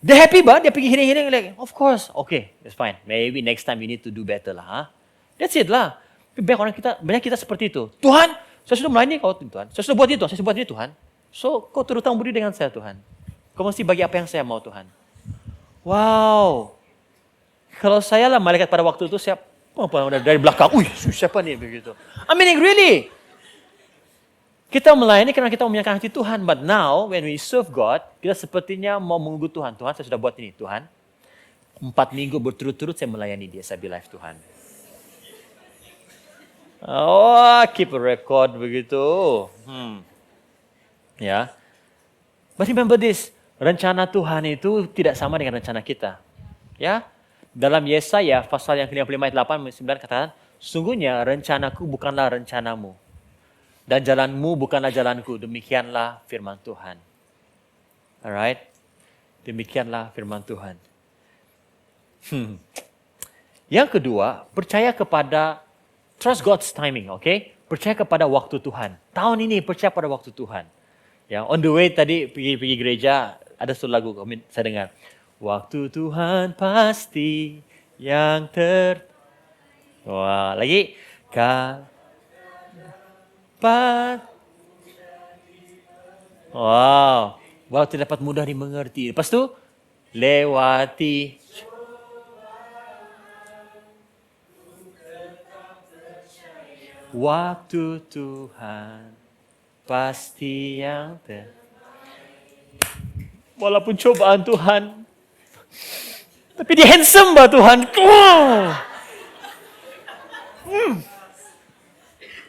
Dia happy ba? Dia pergi healing. Like, of course. Okay, that's fine. Maybe next time we need to do better lah. That's it lah. Banyak kita seperti itu. Tuhan, saya sudah melayani kau Tuhan. Saya sudah buat itu, saya sudah buat ini Tuhan. So, kau terutang budi dengan saya Tuhan. Kau mesti bagi apa yang saya mau Tuhan. Wow. Kalau saya lah malaikat pada waktu itu, saya Dari belakang, siapa nih begitu. I mean, really. Kita melayani karena kita menyenangkan hati Tuhan. But now, when we serve God, kita sepertinya mau menunggu Tuhan. Tuhan, saya sudah buat ini. Tuhan, 4 minggu berturut-turut saya melayani dia. Saya bilang, Tuhan. Keep a record begitu. Ya. But remember this. Rencana Tuhan itu tidak sama dengan rencana kita. Ya. Dalam Yesaya pasal yang ke-55 ayat 8 9 katakan, sungguhnya rencanaku bukanlah rencanamu dan jalanmu bukanlah jalanku. Demikianlah firman Tuhan. Alright? Demikianlah firman Tuhan. Yang kedua, percaya kepada trust God's timing, okay? Percaya kepada waktu Tuhan. Tahun ini percaya pada waktu Tuhan. Ya, on the way tadi pergi gereja ada satu lagu saya dengar. Waktu Tuhan pasti yang Wah, lagi. Wow, waktu dapat mudah dimengerti. Lepas tu, lewati. Waktu Tuhan pasti yang Walaupun cobaan Tuhan, tapi dia handsome bah Tuhan.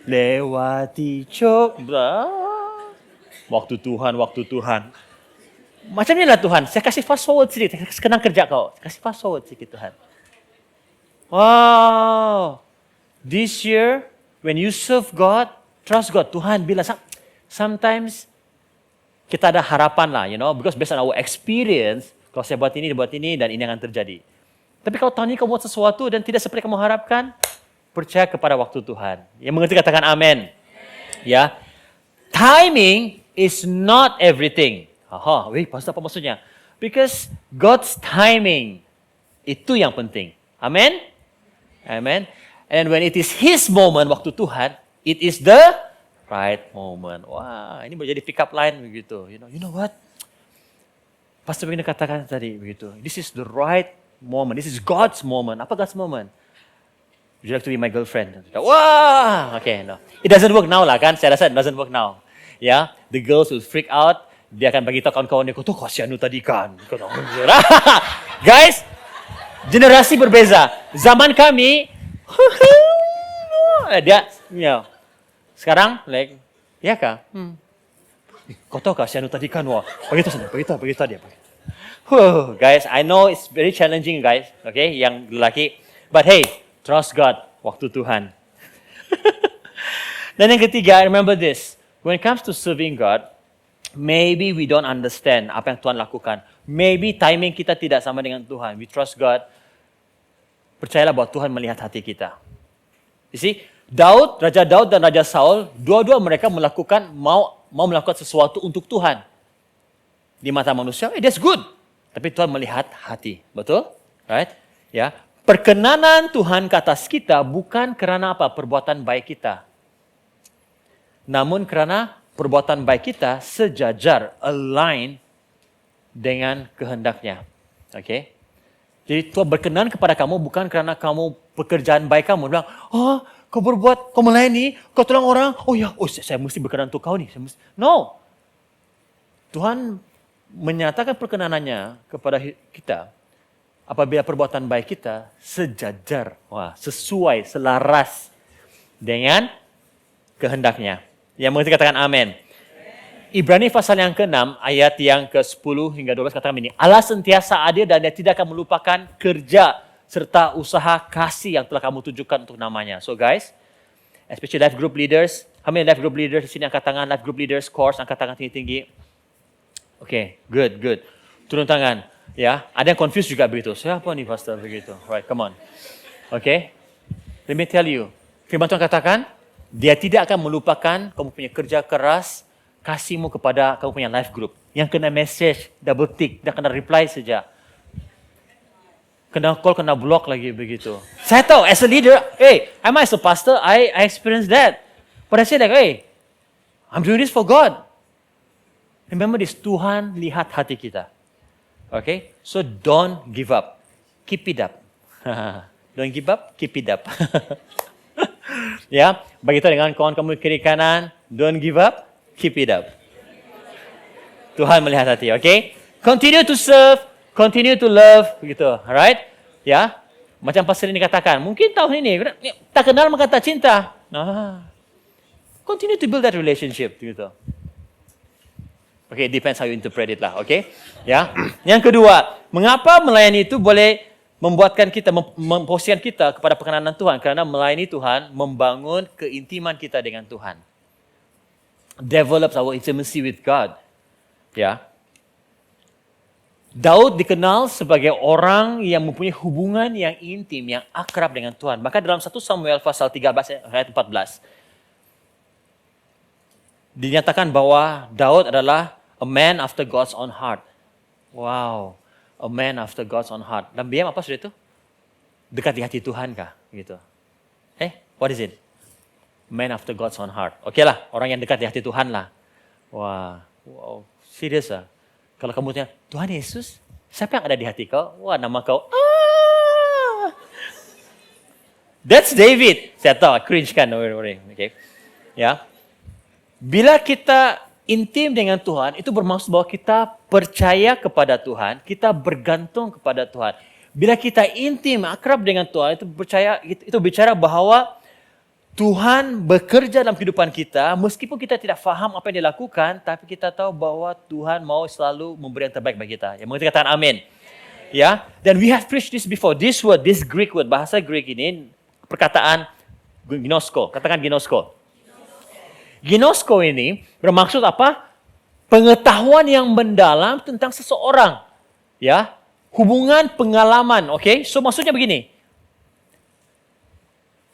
Lewati coba. Waktu Tuhan. Macam ni lah Tuhan. Saya kasih fast forward sedikit. Sekarang kerja kau. Kasih fast forward sedikit Tuhan. Wow. This year, when you serve God, trust God. Tuhan bilang, sometimes kita ada harapan lah, because based on our experience, kalau saya buat ini, dan ini akan terjadi. Tapi kalau tahun ini kamu buat sesuatu dan tidak seperti kamu harapkan, percaya kepada waktu Tuhan. Yang mengerti katakan amin. Ya, timing is not everything. Pastor apa maksudnya? Because God's timing itu yang penting. Amin. Amen. And when it is His moment, waktu Tuhan, it is the right moment. Wah, ini boleh jadi pick up line begitu. You know what? Pastor begini katakan tadi begitu. This is the right moment. This is God's moment. Apa God's moment? Would you like to be my girlfriend? Wah, okay, no. It doesn't work now lah kan? Saya rasa it doesn't work now. Ya, the girls will freak out. Dia akan bagi tahu kawan-kawan dia, kau tuh kasihan lu tadi kan. Guys, generasi berbeza. Zaman kami, dia, sekarang, ya kah? Kau tahu kasihan lu tadi kan? Wah, begitu dia. Guys, I know it's very challenging guys, okay, yang lelaki. But hey, trust God, waktu Tuhan. Dan yang ketiga, remember this. When it comes to serving God, maybe we don't understand apa yang Tuhan lakukan. Maybe timing kita tidak sama dengan Tuhan. We trust God. Percayalah bahwa Tuhan melihat hati kita. You see, Raja Daud dan Raja Saul, dua-dua mereka mau melakukan sesuatu untuk Tuhan. Di mata manusia, that's good. Tapi Tuhan melihat hati. Betul? Right? Ya. Perkenanan Tuhan ke atas kita bukan kerana apa? Perbuatan baik kita. Namun kerana perbuatan baik kita sejajar, align dengan kehendaknya. Okay? Jadi Tuhan berkenan kepada kamu bukan kerana kamu pekerjaan baik kamu. Bilang, kau berbuat, kau melayani, kau tolong orang. Saya mesti berkenan untuk kau nih. No. Tuhan menyatakan perkenanannya kepada kita apabila perbuatan baik kita sejajar, sesuai, selaras dengan kehendaknya. Yang mengerti katakan amin. Ibrani pasal yang ke-6 ayat yang ke-10 hingga 12 katakan ini. Allah sentiasa adil dan Dia tidak akan melupakan kerja serta usaha kasih yang telah kamu tunjukkan untuk namanya. So guys, especially life group leaders, how many life group leaders di sini angkat tangan? Life group leaders course angkat tangan tinggi-tinggi. Okay, good. Turun tangan. Ya, ada yang confused juga begitu. Siapa nih pastor begitu? Right, come on. Okay, let me tell you. Firman Tuhan katakan, Dia tidak akan melupakan kamu punya kerja keras, kasihmu kepada kamu punya life group. Yang kena message, double tick, dah kena reply saja. Kena call, kena block lagi begitu. Saya tahu, as a leader, am I as a pastor, I experienced that. But I say I'm doing this for God. Remember this, Tuhan lihat hati kita. Okay? So don't give up. Keep it up. Don't give up, keep it up. Ya, begitu dengan kawan kamu kiri kanan, don't give up, keep it up. Tuhan melihat hati, okay? Continue to serve, continue to love, begitu, alright? Ya, macam pastor ini katakan, mungkin tahun ini tak kenal maka tak cinta. Continue to build that relationship, gitu. Okay, depends how you interpret it lah, okay? Ya, yang kedua, mengapa melayani itu boleh membuatkan kita, memposisikan kita kepada perkenanan Tuhan? Karena melayani Tuhan membangun keintiman kita dengan Tuhan. Develops our intimacy with God. Ya. Daud dikenal sebagai orang yang mempunyai hubungan yang intim, yang akrab dengan Tuhan. Maka dalam 1 Samuel pasal 13 ayat 14, dinyatakan bahwa Daud adalah a man after God's own heart. Wow. A man after God's own heart. Dan BM apa sudah itu? Dekat di hati Tuhan kah? Gitu. What is it? Man after God's own heart. Oke lah, orang yang dekat di hati Tuhan lah. Wow, serius lah. Kalau kamu tanya, Tuhan Yesus, siapa yang ada di hati kau? Wah, nama kau. That's David. Saya tahu, cringe kan. Okay. Ya. Bila kita intim dengan Tuhan, itu bermaksud bahwa kita percaya kepada Tuhan, kita bergantung kepada Tuhan. Bila kita intim, akrab dengan Tuhan, itu bicara bahwa Tuhan bekerja dalam kehidupan kita, meskipun kita tidak faham apa yang dia lakukan, tapi kita tahu bahwa Tuhan mau selalu memberi yang terbaik bagi kita. Yang mengerti katakan amin. Ya, dan we have preached this before. This Greek word, bahasa Greek ini, perkataan ginosko. Katakan ginosko. Ginosko ini bermaksud apa? Pengetahuan yang mendalam tentang seseorang. Ya, hubungan pengalaman, okay? So maksudnya begini.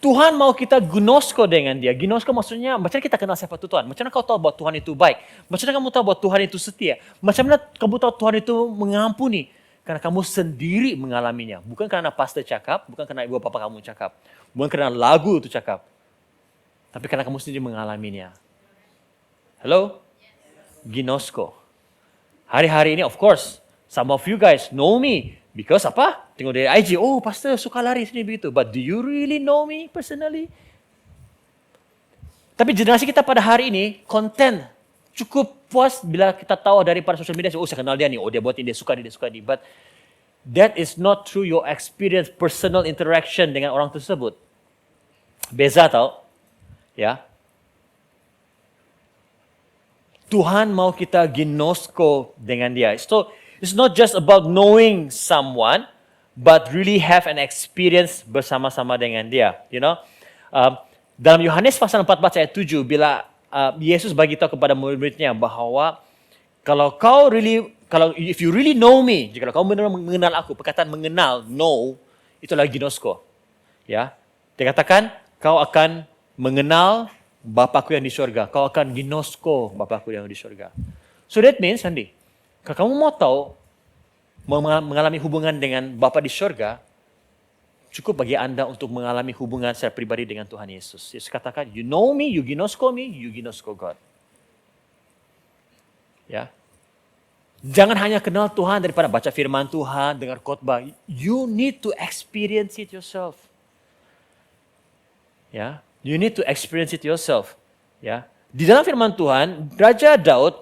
Tuhan mau kita ginosko dengan dia. Ginosko maksudnya, macam mana kita kenal siapa itu Tuhan? Macam mana kau tahu bahwa Tuhan itu baik? Macam mana kamu tahu bahwa Tuhan itu setia? Macam mana kamu tahu Tuhan itu mengampuni? Karena kamu sendiri mengalaminya. Bukan karena pastor cakap, bukan karena ibu bapa kamu cakap. Bukan karena lagu itu cakap. Tapi karena kamu sendiri mengalaminya. Hello? Ginosko. Hari-hari ini, of course, some of you guys know me. Because apa? Tengok dari IG, oh pastor suka lari sini begitu. But do you really know me personally? Tapi generasi kita pada hari ini, content cukup puas bila kita tahu daripada social media, oh saya kenal dia nih, oh dia buat ini, dia suka ini. But that is not through your experience, personal interaction dengan orang tersebut. Beza tau? Ya. Tuhan mau kita ginosko dengan dia. So, it's not just about knowing someone, but really have an experience bersama-sama dengan dia. You know, dalam Yohanes pasal 14 ayat 7, bila Yesus bagi tahu kepada murid-muridnya bahwa if you really know me, jika kau benar mengenal aku, perkataan mengenal, know, itulah ginosko. Ya, dia katakan kau akan mengenal Bapakku yang di surga, kau akan ginosko Bapakku yang di surga. So that means, Andi, kalau kamu mau tahu, mengalami hubungan dengan Bapa di surga, cukup bagi Anda untuk mengalami hubungan secara pribadi dengan Tuhan Yesus. Yesus katakan, you know me, you ginosko God. Ya. Jangan hanya kenal Tuhan daripada baca firman Tuhan, dengar khotbah. You need to experience it yourself. Ya. You need to experience it yourself. Ya. Di dalam firman Tuhan, Raja Daud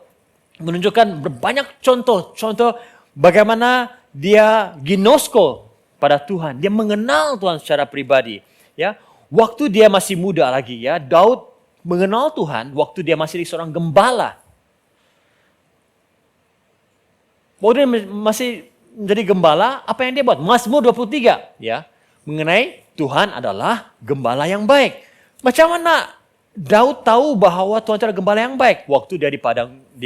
menunjukkan banyak contoh bagaimana dia ginosko pada Tuhan. Dia mengenal Tuhan secara pribadi. Ya. Waktu dia masih muda lagi, ya, Daud mengenal Tuhan waktu dia masih seorang gembala. Waktu dia masih menjadi gembala, apa yang dia buat? Mazmur 23, ya, mengenai Tuhan adalah gembala yang baik. Macam mana Daud tahu bahwa Tuhan adalah gembala yang baik? Waktu dia di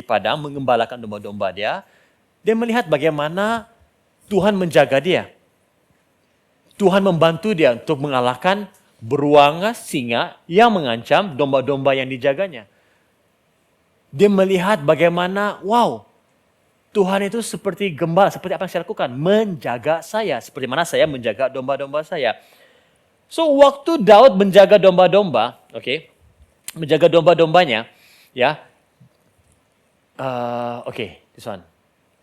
padang mengembalakan domba-domba dia melihat bagaimana Tuhan menjaga dia. Tuhan membantu dia untuk mengalahkan beruang singa yang mengancam domba-domba yang dijaganya. Dia melihat bagaimana, wow, Tuhan itu seperti gembala, seperti apa yang saya lakukan, menjaga saya, seperti mana saya menjaga domba-domba saya. So, waktu Daud menjaga domba-domba, menjaga domba-dombanya, ya, this one,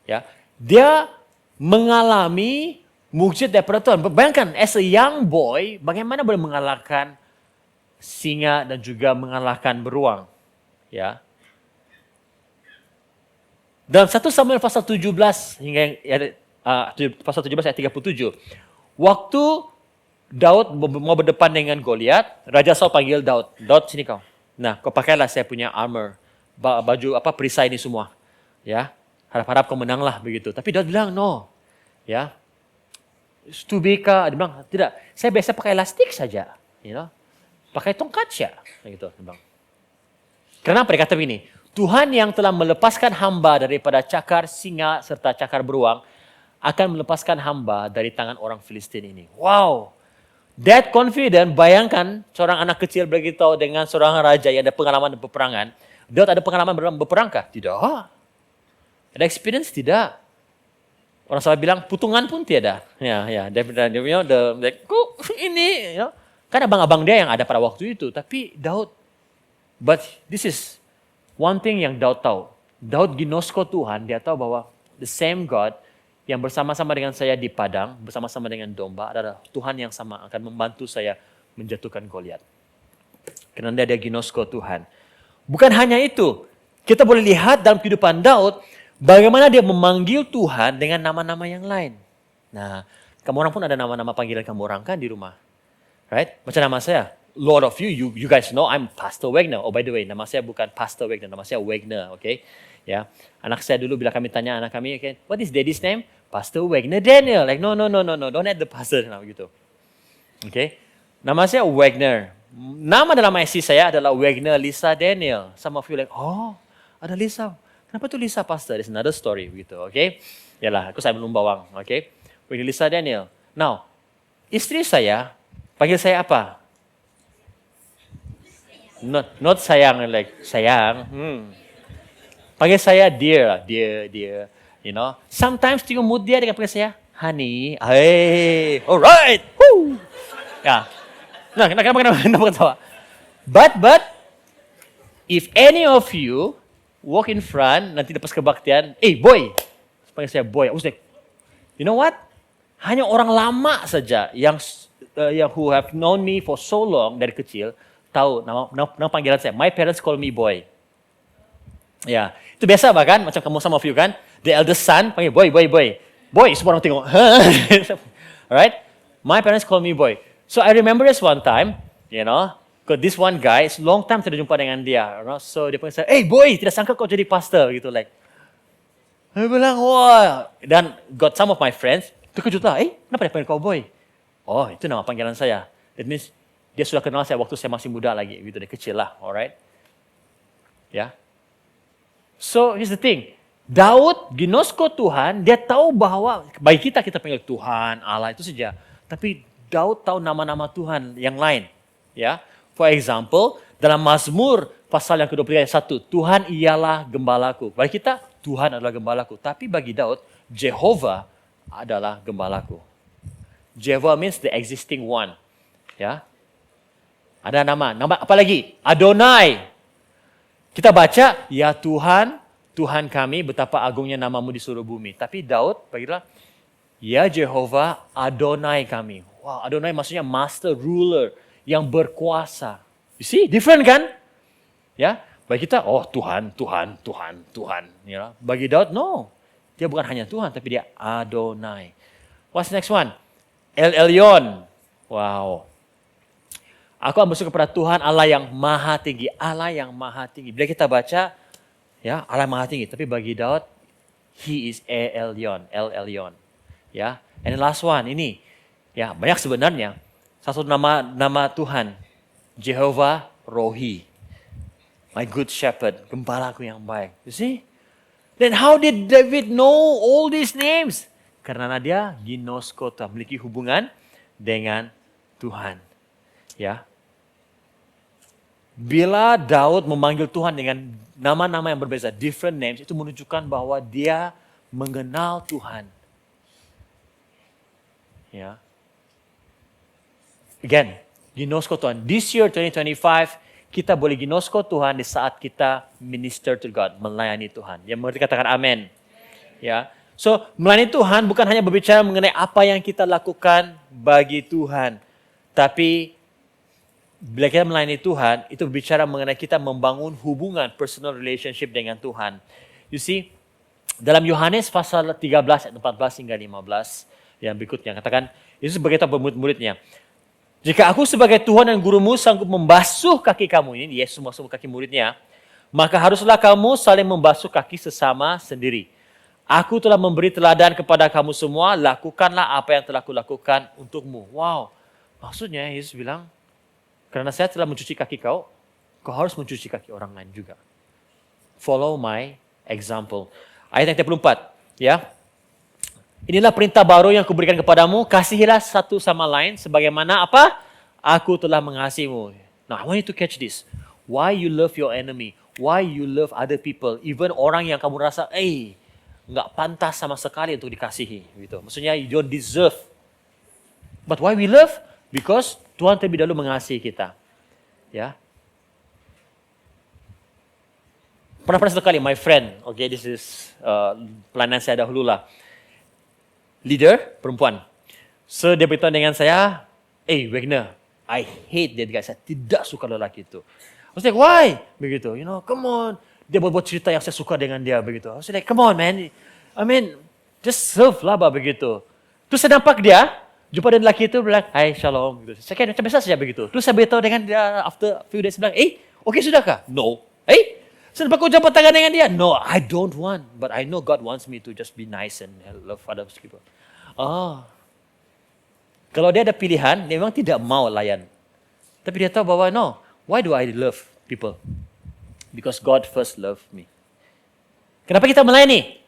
ya, dia mengalami Mujizat daripada Tuhan. Bayangkan, as a young boy, bagaimana boleh mengalahkan singa dan juga mengalahkan beruang. Ya. Dalam 1 Samuel pasal 17 hingga pasal 17 ayat 37. Waktu Daud mau berdepan dengan Goliat, Raja Saul panggil Daud. Daud, sini kau. Nah, kau pakailah saya punya armor, baju perisai ini semua. Ya. Harap-harap kau menanglah begitu. Tapi Daud bilang, no. Ya. Stubika, dia bilang, tidak, saya biasa pakai elastik saja, pakai tongkat saja, gitu. Kenapa dia kata begini? Tuhan yang telah melepaskan hamba daripada cakar singa serta cakar beruang akan melepaskan hamba dari tangan orang Filistin ini. Wow, that confident. Bayangkan seorang anak kecil beritahu dengan seorang raja yang ada pengalaman berperangan. Daud ada pengalaman berperangkah? Tidak. Ada experience? Tidak. Orang salah bilang putungan pun tiada. Ya, dia ini, kan abang-abang dia yang ada pada waktu itu. Tapi Daud, but this is one thing yang Daud tahu. Daud ginosko Tuhan, dia tahu bahwa the same God yang bersama-sama dengan saya di padang, bersama-sama dengan domba, adalah Tuhan yang sama akan membantu saya menjatuhkan Goliat. Karena dia ginosko Tuhan. Bukan hanya itu, kita boleh lihat dalam kehidupan Daud, bagaimana dia memanggil Tuhan dengan nama-nama yang lain. Nah, kamu orang pun ada nama-nama panggilan kamu orang kan di rumah. Right? Macam nama saya, Lord of you guys know I'm Pastor Wagner. Oh, by the way, nama saya bukan Pastor Wagner, nama saya Wagner, okay? Ya. Anak saya dulu bila kami tanya anak kami, okay, what is daddy's name? Pastor Wagner Daniel. Like, no, don't add the pastor, nah, gitu. Okay? Nama saya Wagner. Nama dalam IC saya adalah Wagner Lisa Daniel. Some of you like, oh, ada Lisa. Kenapa tuh Lisa pastor? There's another story begitu, okay? Yalah, aku saya belum bawang, okay? Wagner Lisa Daniel. Now, istri saya panggil saya apa? Not sayang, like sayang. Panggil saya dear. Sometimes tengok mood dia panggil saya honey. Hey, alright. Woo. Ya. Nah, kenapa ketawa? But if any of you walk in front, nanti lepas kebaktian, boy. Panggil saya boy. I was like, you know what? Hanya orang lama saja yang who have known me for so long dari kecil tahu nama panggilan saya. My parents call me boy. Ya, itu biasa bahkan macam kamu sama view kan. The eldest son panggil boy. Boy, semua orang tengok. Alright? My parents call me boy. So I remember this one time, this one guy, long time tidak jumpa dengan dia. So dia panggil saya, boy, tidak sangka kau jadi pastor gitu like. Saya bilang, wah. Dan got some of my friends terkejut lah. Kenapa dia panggil kau boy? Oh, itu nama panggilan saya. That means dia sudah kenal saya waktu saya masih muda lagi, gitu, dia kecil lah, alright? Ya. So here's the thing, Daud ginosko Tuhan, dia tahu bahwa bagi kita panggil Tuhan, Allah itu saja. Tapi Daud tahu nama-nama Tuhan yang lain. Ya, for example, dalam Mazmur pasal yang ke-23 ayat 1, Tuhan ialah gembalaku. Bagi kita, Tuhan adalah gembalaku. Tapi bagi Daud, Jehovah adalah gembalaku. Jehovah means the existing one. Ya. Ada nama apa lagi? Adonai. Kita baca, ya Tuhan, Tuhan kami, betapa agungnya namamu di seluruh bumi. Tapi Daud, bagilah, ya Jehovah, Adonai kami. Wow, Adonai maksudnya master, ruler, yang berkuasa. You see, different kan? Ya, bagi kita, oh Tuhan. Ya. Bagi Daud, no. Dia bukan hanya Tuhan, tapi dia Adonai. What's the next one? El Elyon. Wow. Aku bersyukur kepada Tuhan Allah yang maha tinggi. Allah yang maha tinggi. Bila kita baca, ya Allah maha tinggi. Tapi bagi Daud, He is El Elyon. Ya. And the last one, ini. Ya, banyak sebenarnya. Satu nama Tuhan. Jehovah Rohi. My good shepherd. Gembalaku yang baik. You see? Then how did David know all these names? Karena dia ginosko, memiliki hubungan dengan Tuhan. Ya. Bila Daud memanggil Tuhan dengan nama-nama yang berbeza, different names, itu menunjukkan bahwa dia mengenal Tuhan. Ya. Again, ginosko Tuhan. This year 2025, kita boleh ginosko Tuhan di saat kita minister to God, melayani Tuhan. Yang mengerti katakan amin. Ya. So, melayani Tuhan bukan hanya berbicara mengenai apa yang kita lakukan bagi Tuhan. Tapi, bila kita melayani Tuhan, itu berbicara mengenai kita membangun hubungan, personal relationship dengan Tuhan. You see, dalam Yohanes pasal 13, ayat 14 hingga 15, yang berikutnya, katakan, Yesus berkata kepada murid-muridnya, jika aku sebagai Tuhan dan gurumu sanggup membasuh kaki kamu, ini Yesus membasuh kaki muridnya, maka haruslah kamu saling membasuh kaki sesama sendiri. Aku telah memberi teladan kepada kamu semua, lakukanlah apa yang telah kulakukan untukmu. Wow, maksudnya Yesus bilang, karena saya telah mencuci kaki kau, kau harus mencuci kaki orang lain juga. Follow my example. Ayat yang 34, ya. Inilah perintah baru yang kuberikan kepadamu, kasihilah satu sama lain sebagaimana apa? Aku telah mengasihimu. Now, I want you to catch this. Why you love your enemy? Why you love other people? Even orang yang kamu rasa, nggak pantas sama sekali untuk dikasihi. Gitu. Maksudnya, you don't deserve. But why we love? Because Tuhan terlebih dahulu mengasihi kita. Ya. Pernah sekali, my friend, okay, this is pelayanan saya dahulu lah. Leader, perempuan. So, dia beritahu dengan saya, Wagner, I hate that guy. Saya tidak suka lelaki itu. I was like, why? Begitu, come on. Dia buat cerita yang saya suka dengan dia, begitu. I was like, come on man. I mean, just serve lah, begitu. Terus saya nampak dia, jumpa dengan lelaki itu, bilang, hai, shalom. Gitu. Saya kira macam biasa saja begitu. Terus saya beritahu dengan dia, after a few days, bilang, okay sudahkah? No. Saya nampak kau jumpa tangan dengan dia? No, I don't want. But I know God wants me to just be nice and love other people. Kalau dia ada pilihan, dia memang tidak mau layan. Tapi dia tahu bahwa, no, why do I love people? Because God first loved me. Kenapa kita melayani?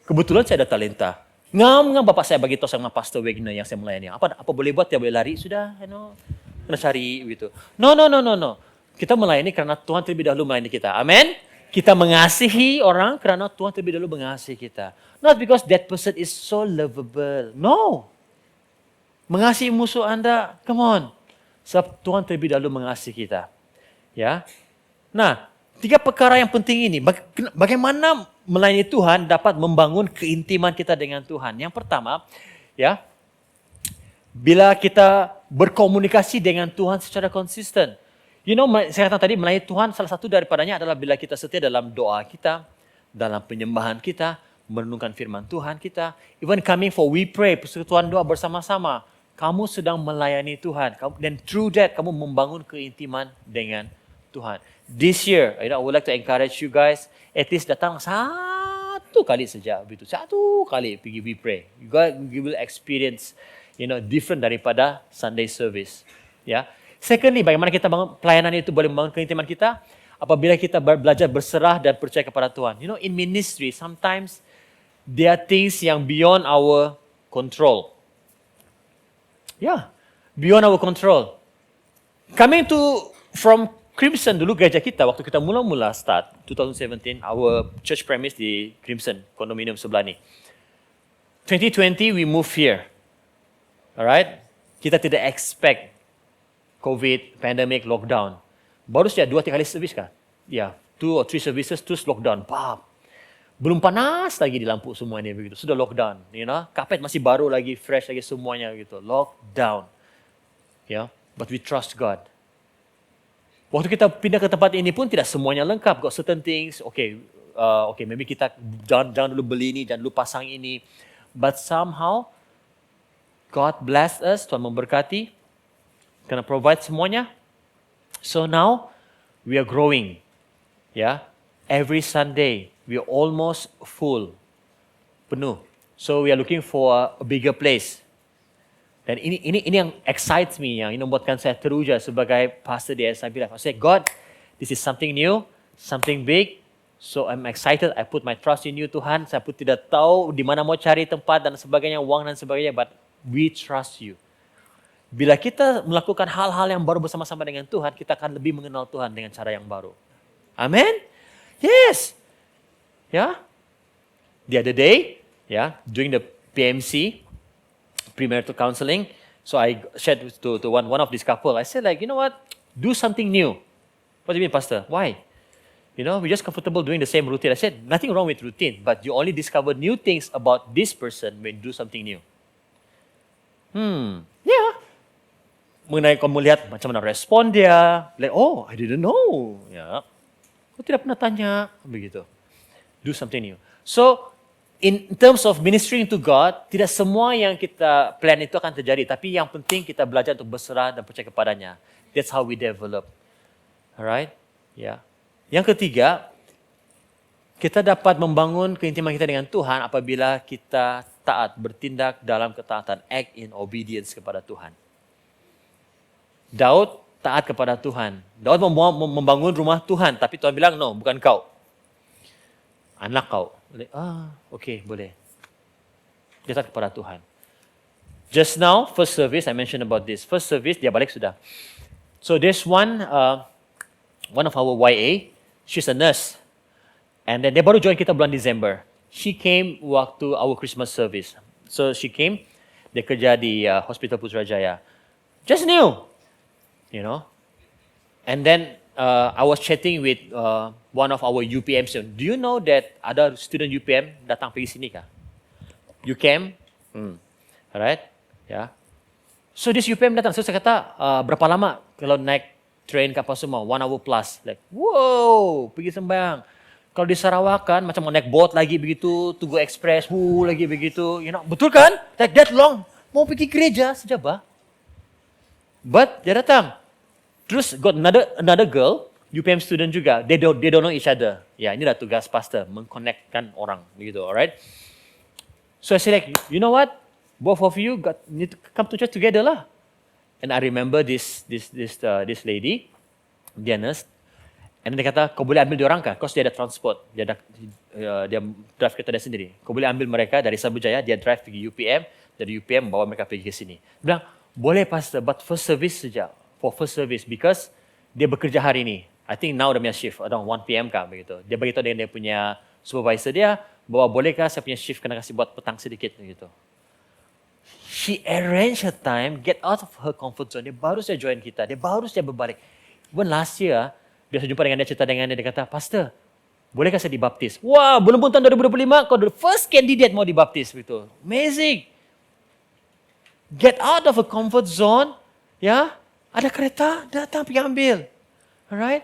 Kebetulan saya ada talenta. Ngam bapak saya bagi tahu sama Pastor Wagner yang saya melayani. Apa boleh buat? Dia boleh lari, sudah, kena cari gitu. No. Kita melayani karena Tuhan terlebih dahulu melayani kita. Amin. Kita mengasihi orang karena Tuhan terlebih dahulu mengasihi kita. Not because that person is so lovable. No. Mengasihi musuh Anda, come on. Sebab Tuhan terlebih dahulu mengasihi kita. Ya. Nah, 3 perkara yang penting ini. Bagaimana melayani Tuhan dapat membangun keintiman kita dengan Tuhan. Yang pertama, ya, bila kita berkomunikasi dengan Tuhan secara konsisten. Saya katakan tadi, melayani Tuhan salah satu daripadanya adalah bila kita setia dalam doa kita, dalam penyembahan kita, merenungkan firman Tuhan kita, even coming for we pray, persekutuan doa bersama-sama, kamu sedang melayani Tuhan. Dan through that, kamu membangun keintiman dengan Tuhan. This year, I would like to encourage you guys, at least datang satu kali saja, begitu. Satu kali pergi we pray. You will experience, different daripada Sunday service. Ya. Secondly, bagaimana kita bangun pelayanan itu boleh membangun keintiman kita? Apabila kita belajar berserah dan percaya kepada Tuhan. In ministry, sometimes there are things yang beyond our control. Beyond our control. Coming from Crimson dulu gereja kita, waktu kita mula-mula start, 2017, our church premise di Crimson, kondominium sebelah ni. 2020, we move here. Alright? Kita tidak expect COVID, pandemic, lockdown. Baru saja 2-3 kali servis kan? 2 or 3 services, terus lockdown. Belum panas lagi di lampu semua ini begitu. Sudah lockdown. Kapet masih baru lagi, fresh lagi semuanya gitu. Lockdown. But we trust God. Waktu kita pindah ke tempat ini pun tidak semuanya lengkap. Got certain things, okay, maybe kita jangan dulu beli ini, jangan dulu pasang ini. But somehow, God bless us, Tuhan memberkati. Kena provide semuanya. So now, we are growing. Every Sunday, we are almost full. Penuh. So we are looking for a bigger place. Dan ini yang excites me, yang membuatkan saya teruja sebagai pastor di SIB Life. I say, God, this is something new, something big. So I'm excited, I put my trust in you Tuhan. Saya pun tidak tahu di mana mau cari tempat dan sebagainya, uang dan sebagainya. But we trust you. Bila kita melakukan hal-hal yang baru bersama-sama dengan Tuhan, kita akan lebih mengenal Tuhan dengan cara yang baru. Amen? Yes. The other day, during the PMC, premarital counseling, so I shared to one of this couple. I said, you know what? Do something new. What do you mean, Pastor? Why? We're just comfortable doing the same routine. I said, nothing wrong with routine, but you only discover new things about this person when you do something new. Yeah. Mengenai kamu lihat macam mana respon dia, like, oh, I didn't know. Ya. Kau tidak pernah tanya, begitu. Do something new. So, in terms of ministering to God, tidak semua yang kita plan itu akan terjadi, tapi yang penting kita belajar untuk berserah dan percaya kepadanya. That's how we develop. Alright? Ya. Yang ketiga, kita dapat membangun keintiman kita dengan Tuhan apabila kita taat, bertindak dalam ketaatan, act in obedience kepada Tuhan. Daud taat kepada Tuhan. Daud membangun rumah Tuhan, tapi Tuhan bilang, no, bukan kau. Anak kau. Okay, boleh. Dia taat kepada Tuhan. Just now, first service, I mentioned about this. First service, dia balik sudah. So there's one of our YA, she's a nurse. And then dia baru join kita bulan December. She came waktu our Christmas service. So she came, dia kerja di Hospital Putrajaya. Just new, And then I was chatting with one of our UPM students. Do you know that ada student UPM datang pergi sini kah? UCAM? Alright? Yeah. So this UPM datang. So saya kata, berapa lama kalau naik train kapal semua? 1 hour plus. Like, wow, pergi sembahyang. Kalau di Sarawak kan, macam mau naik boat lagi begitu, to go express, lagi begitu. Betul kan? Like that long. Mau pergi gereja sejabah. But dia datang. Terus got another girl, UPM student juga. They don't know each other. Ya, ini dah tugas pastor, mengconnectkan orang begitu, alright? So I said like, you know what? Both of you need to come to church together lah. And I remember this lady, dia nurse. And dia kata, kau boleh ambil dia orang kah? Because dia ada transport. Dia drive kereta dia sendiri. Kau boleh ambil mereka dari Sabujaya, dia drive pergi UPM. Dari UPM bawa mereka pergi ke sini. Dia bilang, boleh pastor, but first service saja. For first service, because dia bekerja hari ini. I think now dia punya shift, around 1 PM kah begitu. Dia beritahu dengan dia punya supervisor dia, bahwa bolehkah saya punya shift kena kasih buat petang sedikit begitu. She arranged her time, get out of her comfort zone. Dia baru saja join kita, dia baru saja berbalik. Even last year, biasa jumpa dengan dia, cerita dengan dia kata, pastor, bolehkah saya dibaptis? Wah, belum pun tahun 2025, kau the first candidate mau dibaptis begitu. Amazing. Get out of a comfort zone, ya. Ada kereta, datang pergi ambil. Alright?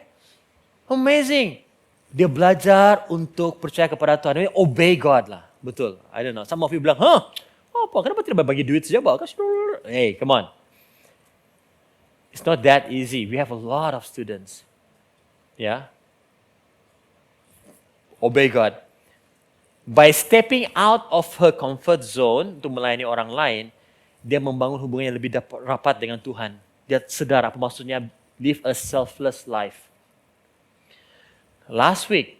Amazing. Dia belajar untuk percaya kepada Tuhan. Obey God lah. Betul. I don't know. Some of you bilang, apa? Kenapa tidak bagi duit saja? Hey, come on. It's not that easy. We have a lot of students. Yeah. Obey God. By stepping out of her comfort zone untuk melayani orang lain, dia membangun hubungan yang lebih rapat dengan Tuhan. Dia sedar apa maksudnya live a selfless life. Last week,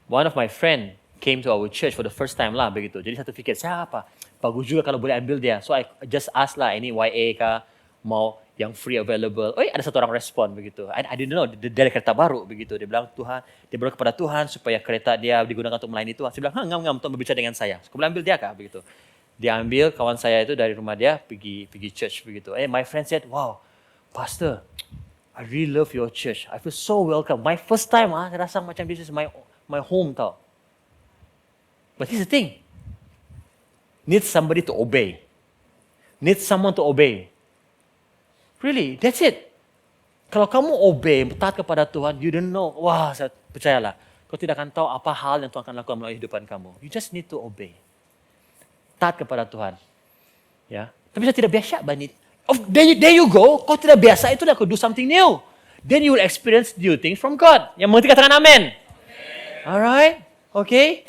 one of my friend came to our church for the first time lah begitu. Jadi satu fikir, siapa? Bagus juga kalau boleh ambil dia. So I just ask lah, ini YA kah? Mau yang free available. Ada satu orang respon begitu. I didn't know, dia ada kereta baru begitu. Dia bilang Tuhan, dia berdoa kepada Tuhan supaya kereta dia digunakan untuk melayani Tuhan. Saya bilang, ngam untuk berbicara dengan saya. So, boleh ambil dia kah? Begitu. Dia ambil kawan saya itu dari rumah dia pergi church begitu. My friend said, wow, pastor, I really love your church. I feel so welcome. My first time, saya rasa macam this is my home tau. But here's the thing. Need somebody to obey. Need someone to obey. Really, that's it. Kalau kamu obey, taat kepada Tuhan, you don't know. Wah, saya percayalah. Kau tidak akan tahu apa hal yang Tuhan akan lakukan melalui kehidupan kamu. You just need to obey. Taat kepada Tuhan. Ya. Tapi saya tidak biasa, Banit. There you go. Kau tidak biasa, itulah kau do something new. Then you will experience new things from God. Yang mengerti katakan amin. Alright? Okay?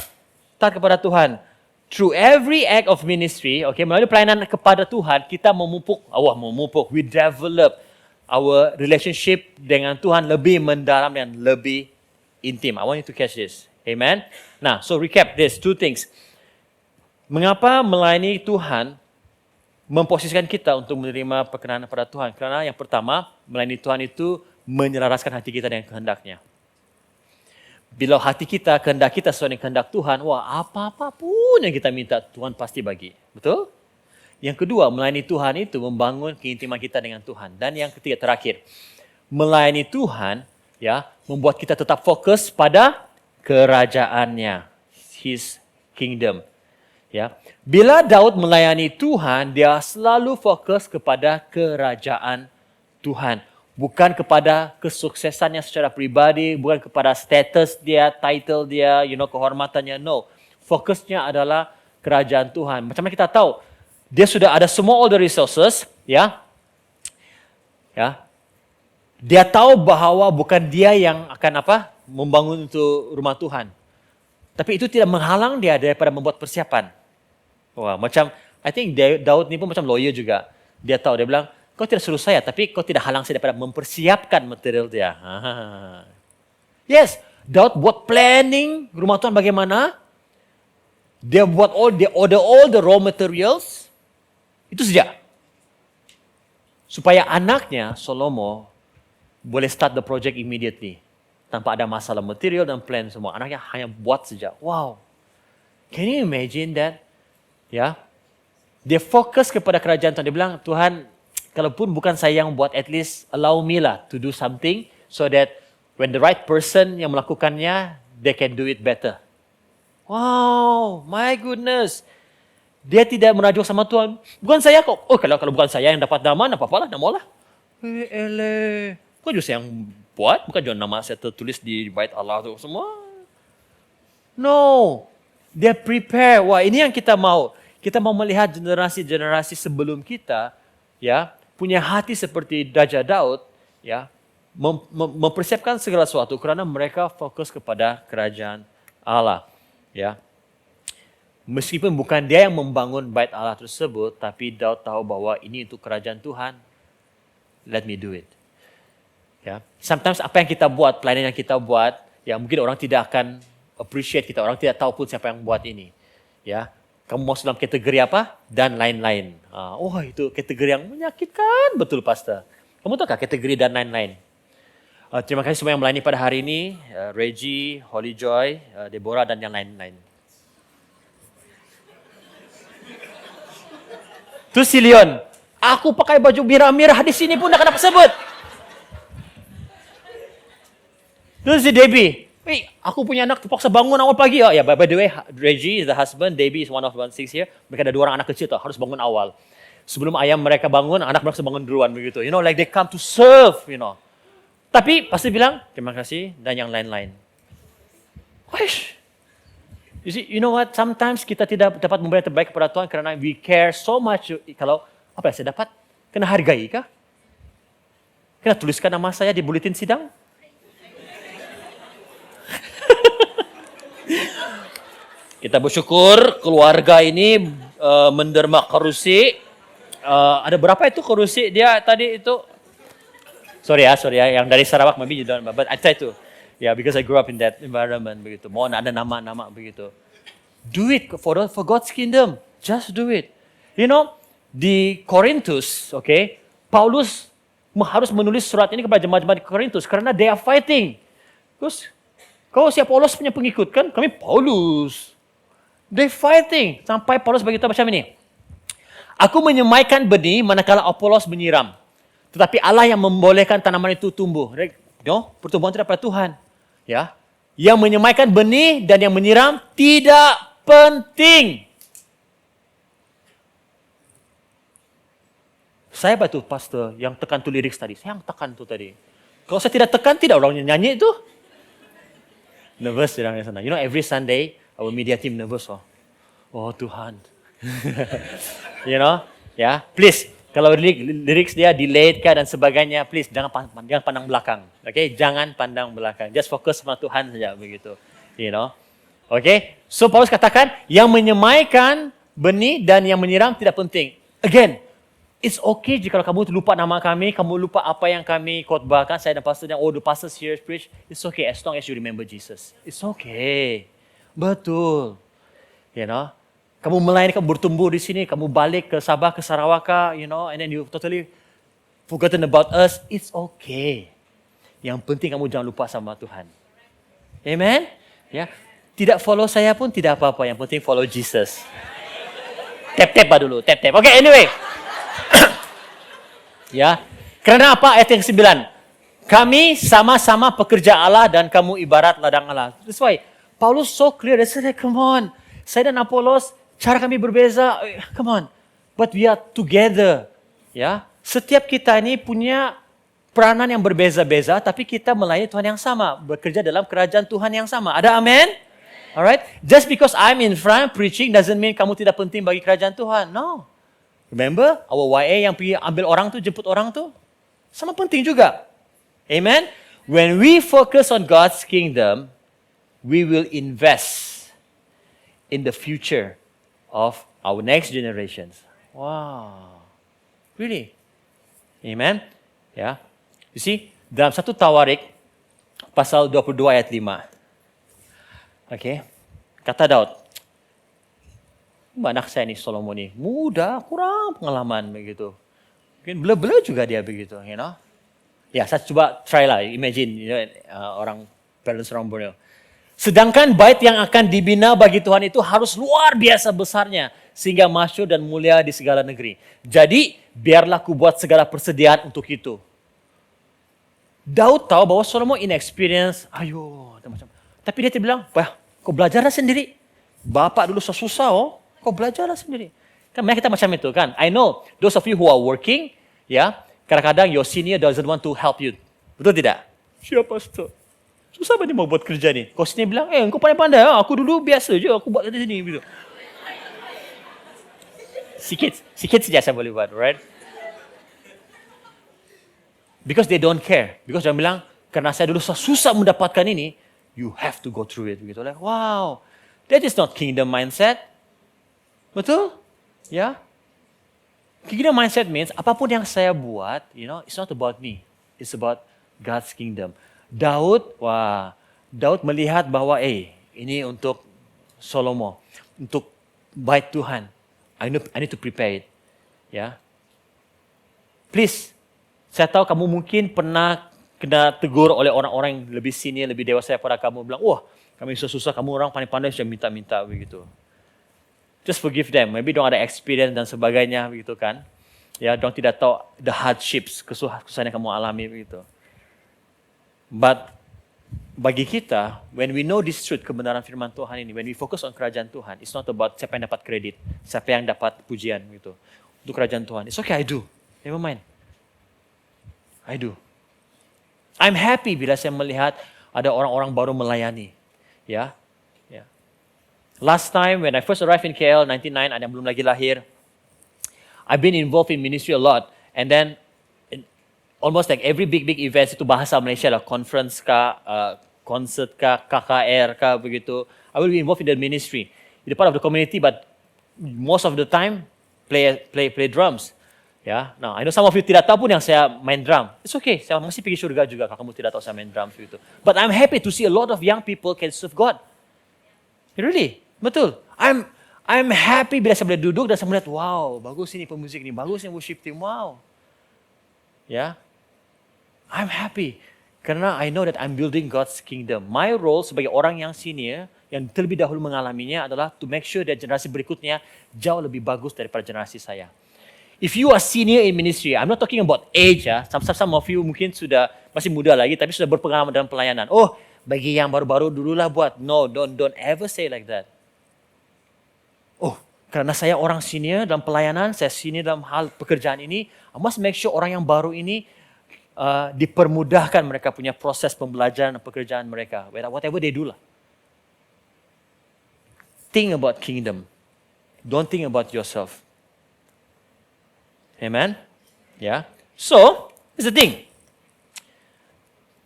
Taat kepada Tuhan. Through every act of ministry, melalui pelayanan kepada Tuhan, kita memupuk, we develop our relationship dengan Tuhan lebih mendalam dan lebih intim. I want you to catch this. Amen? Nah, so recap this, 2 things. Mengapa melayani Tuhan memposisikan kita untuk menerima perkenanan pada Tuhan? Karena yang pertama, melayani Tuhan itu menyelaraskan hati kita dengan kehendaknya. Bila hati kita, kehendak kita sesuai dengan kehendak Tuhan, apa-apapun yang kita minta, Tuhan pasti bagi. Betul? Yang kedua, melayani Tuhan itu membangun keintiman kita dengan Tuhan. Dan yang ketiga, terakhir, melayani Tuhan membuat kita tetap fokus pada kerajaannya, His kingdom. Ya, bila Daud melayani Tuhan, dia selalu fokus kepada kerajaan Tuhan, bukan kepada kesuksesannya secara pribadi, bukan kepada status dia, title dia, kehormatannya. No, fokusnya adalah kerajaan Tuhan. Macam mana kita tahu? Dia sudah ada semua all the resources, ya. Dia tahu bahawa bukan dia yang akan membangun untuk rumah Tuhan. Tapi itu tidak menghalang dia daripada membuat persiapan. Wah, macam I think Daud ni pun macam lawyer juga. Dia tahu, dia bilang, kau tidak suruh saya, tapi kau tidak halang saya daripada mempersiapkan material dia. Yes, Daud buat planning rumah Tuhan bagaimana. Dia buat all the raw materials. Itu saja. Supaya anaknya, Salomo, boleh start the project immediately. Tanpa ada masalah material dan plan semua. Anaknya hanya buat saja. Wow. Can you imagine that? Ya. Dia fokus kepada kerajaan Tuhan. Dia bilang, Tuhan, kalaupun bukan saya yang buat, at least allow me lah to do something so that when the right person yang melakukannya, they can do it better. Wow, my goodness. Dia tidak merajuk sama Tuhan. Bukan saya kok. Oh, kalau bukan saya yang dapat nama, apa-apalah, nama lah. Bukan juga saya yang buat, bukan juga nama saya tertulis di bait Allah tu semua. No, dia prepare. Wah, ini yang kita mau. Kita mau melihat generasi-generasi sebelum kita, ya, punya hati seperti Raja Daud, ya, mempersiapkan segala sesuatu kerana mereka fokus kepada kerajaan Allah, ya. Meskipun bukan dia yang membangun bait Allah tersebut, tapi Daud tahu bahwa ini untuk kerajaan Tuhan. Let me do it. Ya, sometimes apa yang kita buat, pelayanan yang kita buat, ya mungkin orang tidak akan appreciate kita, orang tidak tahu pun siapa yang buat ini. Ya, kamu masuk dalam kategori apa? Dan lain-lain. Oh, itu kategori yang menyakitkan, betul Pastor. Kamu tahu tak kategori dan lain-lain? Terima kasih semua yang melayani pada hari ini, Reggie, Holy Joy, Deborah dan yang lain-lain. Terus si Leon, aku pakai baju merah-merah di sini pun tak kenapa sebut. Terus si Debbie, aku punya anak terpaksa bangun awal pagi. Oh ya, by the way, Reggie is the husband, Debbie is one of 16 here. Mereka ada 2 orang anak kecil tuh, harus bangun awal. Sebelum ayam mereka bangun, anak mereka bangun duluan begitu. Like they come to serve, Tapi pasti bilang, terima kasih dan yang lain-lain. Wish. You know what? Sometimes kita tidak dapat memberi terbaik kepada Tuhan kerana we care so much. Kalau apa yang saya dapat, kena hargai kah? Kena tuliskan nama saya di buletin sidang? Kita bersyukur keluarga ini menderma kerusi. Ada berapa itu kerusi dia tadi itu? Sorry ya, yang dari Sarawak maybe you don't, but I try to. Yeah, because I grew up in that environment begitu. Mohon ada nama-nama begitu. Do it for God's kingdom. Just do it. Di Korintus, okay, Paulus harus menulis surat ini kepada jemaat-jemaat di Korintus karena they are fighting. Terus, kau siapa Paulus punya pengikut kan? Kami Paulus. They fighting. Sampai Paulus beritahu macam ini. Aku menyemaikan benih manakala Apolos menyiram. Tetapi Allah yang membolehkan tanaman itu tumbuh. Pertumbuhan itu daripada Tuhan. Ya. Yang menyemaikan benih dan yang menyiram tidak penting. Saya betul pastor yang tekan tu lirik tadi. Saya yang tekan tu tadi. Kalau saya tidak tekan, tidak orang nyanyi itu. Nervous orang yang sana. Every Sunday, our media team nervous. Oh Tuhan. Ya, please. Kalau lirik dia delayed dan sebagainya, please jangan pandang belakang. Okay, jangan pandang belakang. Just fokus sama Tuhan saja begitu. Okay. So Paulus katakan, yang menyemaikan benih dan yang menyiram tidak penting. Again, it's okay jika kamu lupa nama kami, kamu lupa apa yang kami khotbahkan, saya dan pastor, the pastors here preach. It's okay as long as you remember Jesus. It's okay. Betul. Kamu melayani, kamu bertumbuh di sini, kamu balik ke Sabah, ke Sarawak, and then you totally forgotten about us. It's okay. Yang penting kamu jangan lupa sama Tuhan. Amen? Ya. Tidak follow saya pun tidak apa-apa. Yang penting follow Jesus. Tap-tap dulu, tap-tap. Okay, anyway. Ya. Kerana apa ayat yang 9? Kami sama-sama pekerja Allah dan kamu ibarat ladang Allah. That's why Paulus so clear. Dia said, come on. Saya dan Apolos, cara kami berbeza. Come on. But we are together. Ya, setiap kita ini punya peranan yang berbeza-beza, tapi kita melayani Tuhan yang sama. Bekerja dalam kerajaan Tuhan yang sama. Ada amin? Alright? Just because I'm in front preaching doesn't mean kamu tidak penting bagi kerajaan Tuhan. No. Remember, our YA yang pergi ambil orang tu, jemput orang tu, sama penting juga. Amen? When we focus on God's kingdom, we will invest in the future of our next generations. Wow. Really? Amen? Ya. You see, dalam 1 Tawarik, pasal 22 ayat 5. Okay. Kata Daud, anak saya ni Solomon ni muda, kurang pengalaman begitu. Mungkin bela-bela juga dia begitu, you know. Ya, saya coba try lah, imagine, you know, orang parents orang Borneo. Sedangkan bait yang akan dibina bagi Tuhan itu harus luar biasa besarnya sehingga masyhur dan mulia di segala negeri. Jadi, biarlah ku buat segala persediaan untuk itu. Daud tahu bahwa Solomon inexperienced, macam. Tapi dia bilang, kau belajarlah sendiri. Bapak dulu susah, kau belajarlah sendiri. Kan banyak kita macam itu kan. I know, those of you who are working, ya, kadang-kadang your senior doesn't want to help you. Betul tidak? Siapa pastor? Susah banget mau buat kerja ni. Kau sini bilang, kau pandai-pandai, aku dulu biasa je, aku buat dari sini. Gitu. Sikit saja saya boleh buat, right? Because they don't care. Because dia bilang, karena saya dulu susah mendapatkan ini, you have to go through it. Begitu. Like, wow, that is not kingdom mindset. Betul? Ya. Kingdom mindset means apapun yang saya buat, you know, it's not about me. It's about God's kingdom. Daud melihat bahwa, ini untuk Salomo, untuk bait Tuhan. I need to prepare it. Ya. Please, saya tahu kamu mungkin pernah kena tegur oleh orang-orang yang lebih senior, lebih dewasa daripada kamu. Bilang, kami susah-susah, kamu orang pandai-pandai sudah minta-minta begitu. Just forgive them. Maybe don't ada experience dan sebagainya begitu kan. Ya, don't tidak tahu the hardships, kesusahan yang kamu alami begitu. But bagi kita, when we know this truth, kebenaran firman Tuhan ini, when we focus on kerajaan Tuhan, it's not about siapa yang dapat kredit, siapa yang dapat pujian gitu. Untuk kerajaan Tuhan, it's okay, I do. Never mind. I do. I'm happy bila saya melihat ada orang-orang baru melayani. Ya. Last time when I first arrived in KL, 99, ada yang belum lagi lahir. I've been involved in ministry a lot. And then, almost like every big events itu bahasa Malaysia lah. Conference kah, concert kah, KKR kah, begitu. I will be involved in the ministry. Be part of the community, but most of the time, play drums. Ya, nah, I know some of you tidak tahu pun yang saya main drum. It's okay, saya masih pergi surga juga kalau kamu tidak tahu saya main drum gitu. But I'm happy to see a lot of young people can serve God. Really, betul. I'm happy bila saya boleh duduk dan saya melihat, wow, bagus ini pemusik ini, bagus ini worship team, wow. Ya, I'm happy karena I know that I'm building God's kingdom. My role sebagai orang yang senior, yang terlebih dahulu mengalaminya adalah to make sure that generasi berikutnya jauh lebih bagus daripada generasi saya. If you are senior in ministry, I'm not talking about age. Some of you mungkin sudah masih muda lagi, tapi sudah berpengalaman dalam pelayanan. Bagi yang baru-baru dululah buat. No, don't ever say like that. Karena saya orang senior dalam pelayanan, saya senior dalam hal pekerjaan ini, I must make sure orang yang baru ini dipermudahkan mereka punya proses pembelajaran dan pekerjaan mereka. Whatever they do lah. Think about kingdom. Don't think about yourself. Amen? Ya. So, it's the thing.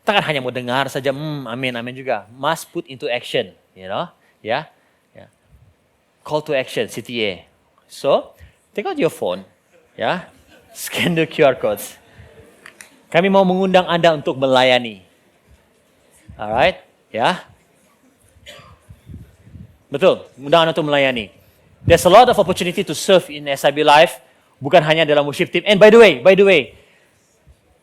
Takkan hanya mau dengar saja, amin juga. Must put into action, you know? Ya. Call to action, CTA. So, take out your phone, ya. Scan the QR codes. Kami mau mengundang Anda untuk melayani. Alright? Ya. Betul, mengundang Anda untuk melayani. There's a lot of opportunity to serve in SIB Life. Bukan hanya dalam worship team. And by the way,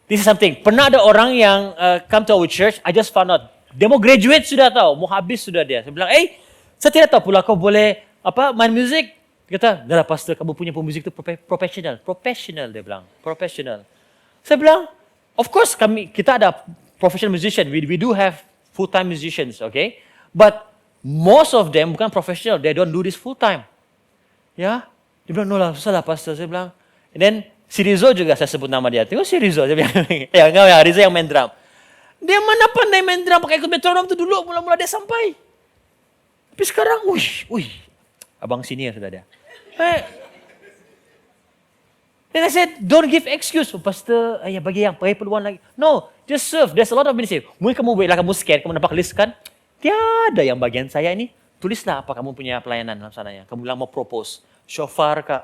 this is something. Pernah ada orang yang come to our church, I just found out. Dia mau graduate sudah tahu, mau habis sudah dia. Saya bilang, saya tidak tahu pula kau boleh main music. Dia kata, dah pastor, kamu punya pemusik itu professional. Professional, dia bilang. Professional. Saya bilang, Of course, kita ada professional musician. We do have full-time musicians, okay? But most of them bukan professional. They don't do this full-time. Ya, dia bilang, no lah, susah lah pastor. Saya bilang, and then si Rizzo juga saya sebut nama dia. Tengok si Rizzo. Saya bilang, ya enggak ya, Rizzo yang main drum. Dia mana pandai main drum pakai ikut metronom tu dulu. Mula-mula dia sampai. Tapi sekarang, abang senior sudah dia. Then I said, don't give excuse. Pastor, bagi peluang lagi. No, just serve. There's a lot of ministry. Mungkin kamu baiklah kamu scan, kamu nampak list kan? Tiada yang bagian saya ini. Tulislah apa kamu punya pelayanan dalam sananya. Kamu bilang mau propose. Shofar kah?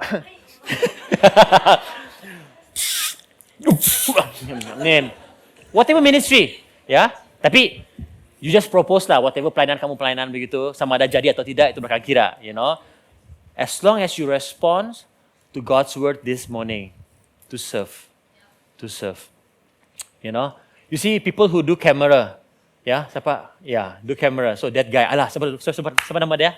Whatever ministry. Ya, tapi you just propose lah. Whatever pelayanan begitu. Sama ada jadi atau tidak, itu bakal kira. You know. As long as you respond to God's word this morning, to serve. To serve. You know. You see people who do camera. Ya, siapa? Ya, do camera. So that guy, siapa nama dia?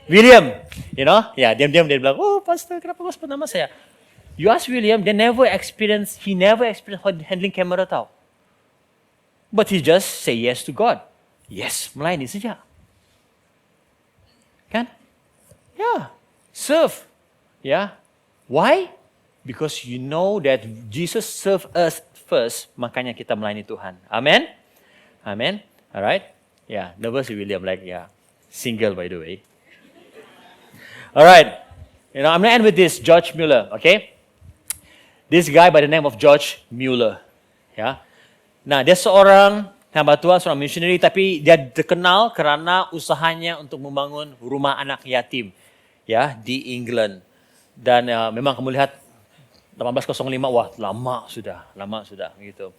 William. You know? Ya, diam-diam dia bilang, oh pastor, kenapa kau sebut nama saya? You ask William, he never experienced handling camera tau. But he just say yes to God. Yes, melayani saja. Kan? Ya, serve. Ya. Why? Because you know that Jesus served us first, makanya kita melayani Tuhan. Amen? Amen. Alright. Yeah, nervous William single by the way. Alright. You know, I'm gonna end with this, George Mueller, okay? This guy by the name of George Mueller. Ya. Nah, dia seorang hamba Tuhan, seorang missionary, tapi dia terkenal kerana usahanya untuk membangun rumah anak yatim, ya, di England. Dan memang kamu lihat 1805, wah lama sudah gitu.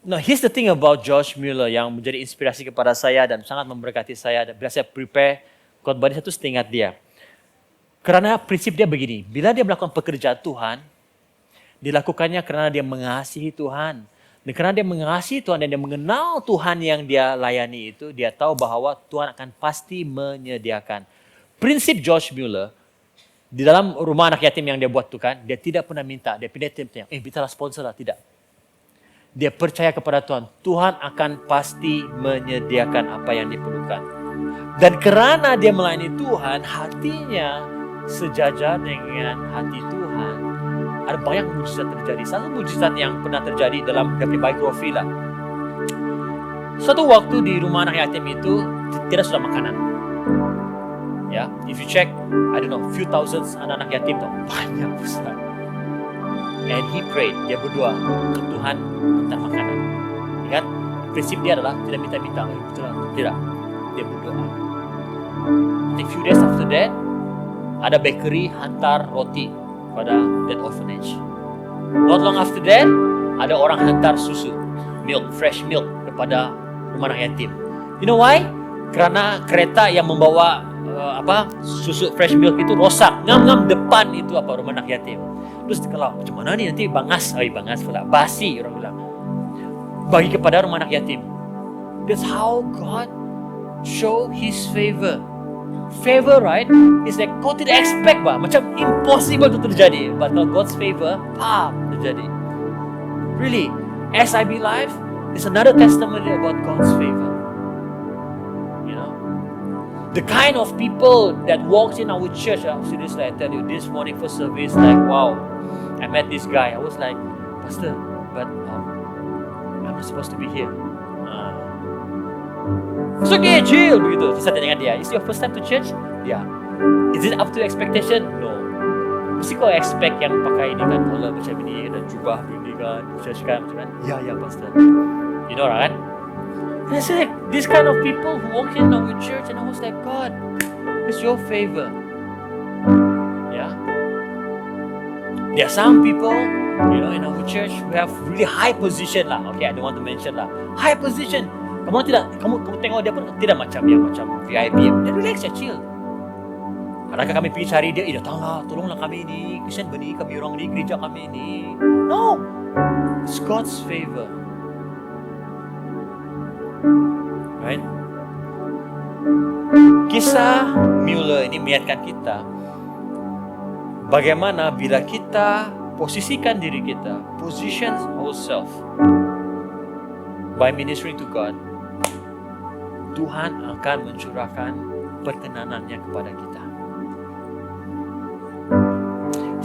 Now, here's the thing about George Mueller yang menjadi inspirasi kepada saya dan sangat memberkati saya. Dan bila saya prepare khotbah ini, satu ingat dia. Kerana prinsip dia begini, bila dia melakukan pekerjaan Tuhan, dilakukannya kerana dia mengasihi Tuhan. Dan kerana dia mengasihi Tuhan dan dia mengenal Tuhan yang dia layani itu, dia tahu bahawa Tuhan akan pasti menyediakan. Prinsip George Mueller, di dalam rumah anak yatim yang dia buat itu kan, dia tidak pernah minta, dia mintalah sponsor lah, tidak. Dia percaya kepada Tuhan, Tuhan akan pasti menyediakan apa yang diperlukan. Dan kerana dia melayani Tuhan, hatinya sejajar dengan hati Tuhan. Ada banyak mujizat terjadi. Satu mujizat yang pernah terjadi dalam biografi lah. Suatu waktu di rumah anak yatim itu tidak sudah makanan. Ya, if you check, I don't know, few thousands anak-anak yatim tuh banyak besar. And he prayed, dia berdoa untuk Tuhan minta makanan. Ingat, prinsip dia adalah tidak minta-minta. Tidak, dia berdoa. A few days after that, ada bakery hantar roti pada that orphanage. Not long after that, ada orang hantar susu, milk, fresh milk kepada rumah anak yatim. You know why? Kerana kereta yang membawa susu fresh milk itu rosak. Ngam-ngam depan itu rumah anak yatim. Terus kalau macam mana ni nanti bangas pula, basi orang bilang. Bagi kepada rumah anak yatim. That's how God show His favor. Favor, right? Is like kau tidak expect macam impossible itu terjadi. But kalau God's favor, terjadi. Really, SIB Life is another testimony about God's favor. You know, the kind of people that walks in our church. Seriously, I tell you, this morning for service, like wow, I met this guy. I was like, Pastor, but I'm not supposed to be here. It's okay, chill begitu. Terus saya tanya dengan dia, is your first time to church? Ya. Is it up to expectation? No. Mesti kau expect yang pakai ini kan, collar macam ini dan jubah begini kan, church kan macam kan? Ya, pastor. You know right? And I said, this kind of people who walk in our church, and I was like, God, it's your favor. Yeah. There are some people, you know, in our church who have really high position lah. Okay, I don't want to mention lah. High position. Kamu tengok dia pun tidak macam VIP. Dia relax, dia chill. Adakah kami pergi cari dia, datanglah, tolonglah kami ini, kesian bani kami orang ini, gereja kami ini. No, it's God's favor. Right? Kisah Mueller ini mengingatkan kita bagaimana bila kita posisikan diri kita, position ourselves by ministering to God, Tuhan akan mencurahkan perkenanannya kepada kita.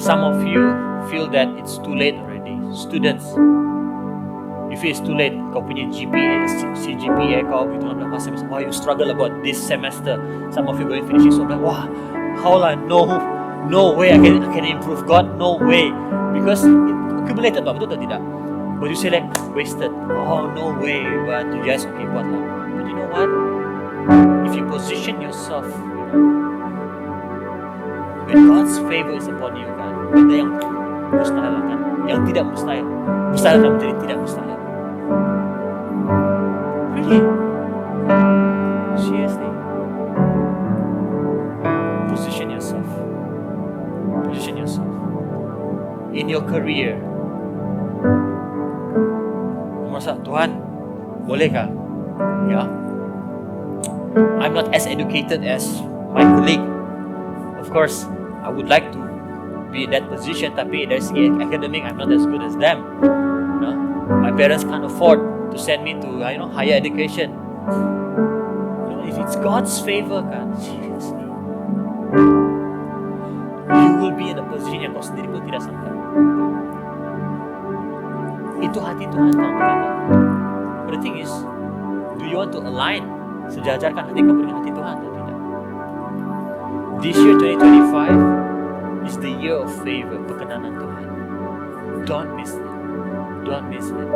Some of you feel that it's too late already. Students, if it's too late, kau punya GPA, CGPA kau itu 16 semester, wah, you struggle about this semester. Some of you going finishing so like, wah, how lah, no way I can improve. God, no way, because it accumulated, betul atau tidak? But you say like wasted. Oh, no way, but you just okay, buat lah. But you know what? If you position yourself, when God's favor is upon you, kan, benda yang mustahil kan, yang tidak mustahil akan menjadi tidak mustahil. Really? Seriously? Position yourself. Position yourself. In your career. Merasa, Tuhan, bolehkah? Ya. I'm not as educated as my colleague. Of course, I would like to be in that position, tapi dari segi academic, I'm not as good as them. No? My parents can't afford to send me to higher education. If it's God's favor, kan, seriously, you will be in a position yang kau sendiri pun tidak sangka. Itu hati Tuhan, tahu. But the thing is, do you want to align, sejajarkan hati kau dengan hati Tuhan atau tidak? This year 2025 is the year of favor, perkenanan Tuhan. Don't miss it. Don't miss it.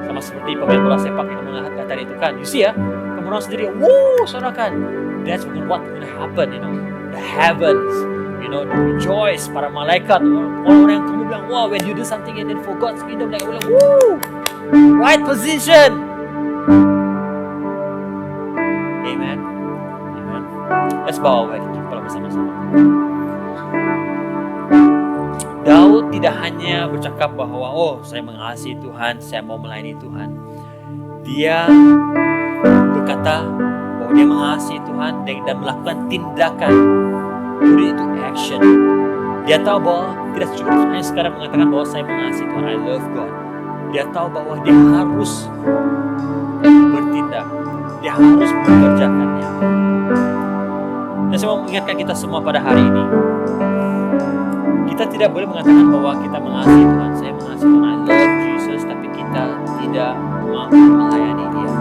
Sama seperti pemain bola sepak yang mengatakan itu kan. You see ya, kamu orang sendiri, wow, saudara kan. That's what going to happen, the heavens, the rejoice, para malaikat, orang-orang yang kamu bilang, wow, when you do something and then for God's kingdom, like, woo, right position. Amen. Amen. Let's bow our head bersama-sama. Daud tidak hanya bercakap bahwa, saya mengasihi Tuhan, saya mau melayani Tuhan. Dia berkata bahwa dia mengasihi Tuhan dan melakukan tindakan. Put it into action. Dia tahu bahwa tidak cukup hanya sekarang mengatakan bahwa saya mengasihi Tuhan, I love God. Dia tahu bahwa dia harus bertindak. Dia harus mengerjakannya. Dan saya mau mengingatkan kita semua pada hari ini, kita tidak boleh mengatakan bahwa kita mengasihi Tuhan, saya mengasihi Tuhan, I love Jesus, tapi kita tidak mau melayani Dia.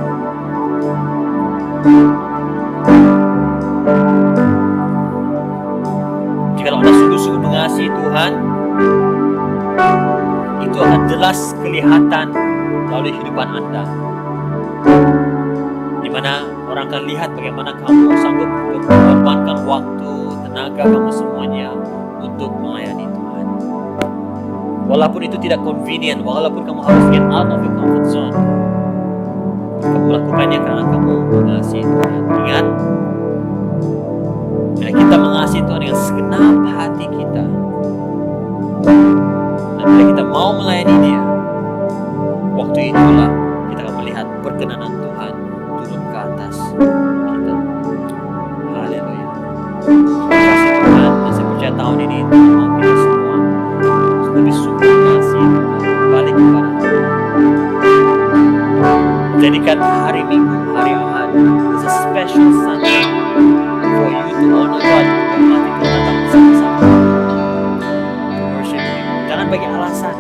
Jika Anda sungguh-sungguh mengasihi Tuhan, itu akan jelas kelihatan melalui kehidupan Anda, di mana orang akan lihat bagaimana kamu sanggup mengorbankan waktu, tenaga kamu semuanya untuk melayani Tuhan. Walaupun itu tidak convenient, walaupun kamu harus get out of your comfort zone, kamu lakukannya karena kamu mengasihi Tuhan. Ingat, bila kita mengasihi Tuhan dengan segenap hati kita, dan bila kita mau melayani Dia, waktu itulah kita akan melihat perkenanan Tuhan turun ke atas kita. Haleluya. Terima kasih Tuhan, dan saya percaya tahun ini Tuhan mau kita semua lebih sungguh mengasihi Tuhan, balik kepada Tuhan. Jadikan hari Minggu, hari Ahad is a special Sunday for you to honor God, menghormati Tuhan, datang bersama-sama to worship Him. Jangan bagi alasan,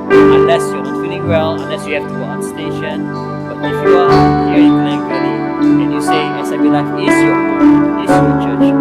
unless you're not feeling well, unless you have to go on station. But if you are here in Glen Valley and you say SIB Life is your home, is your church,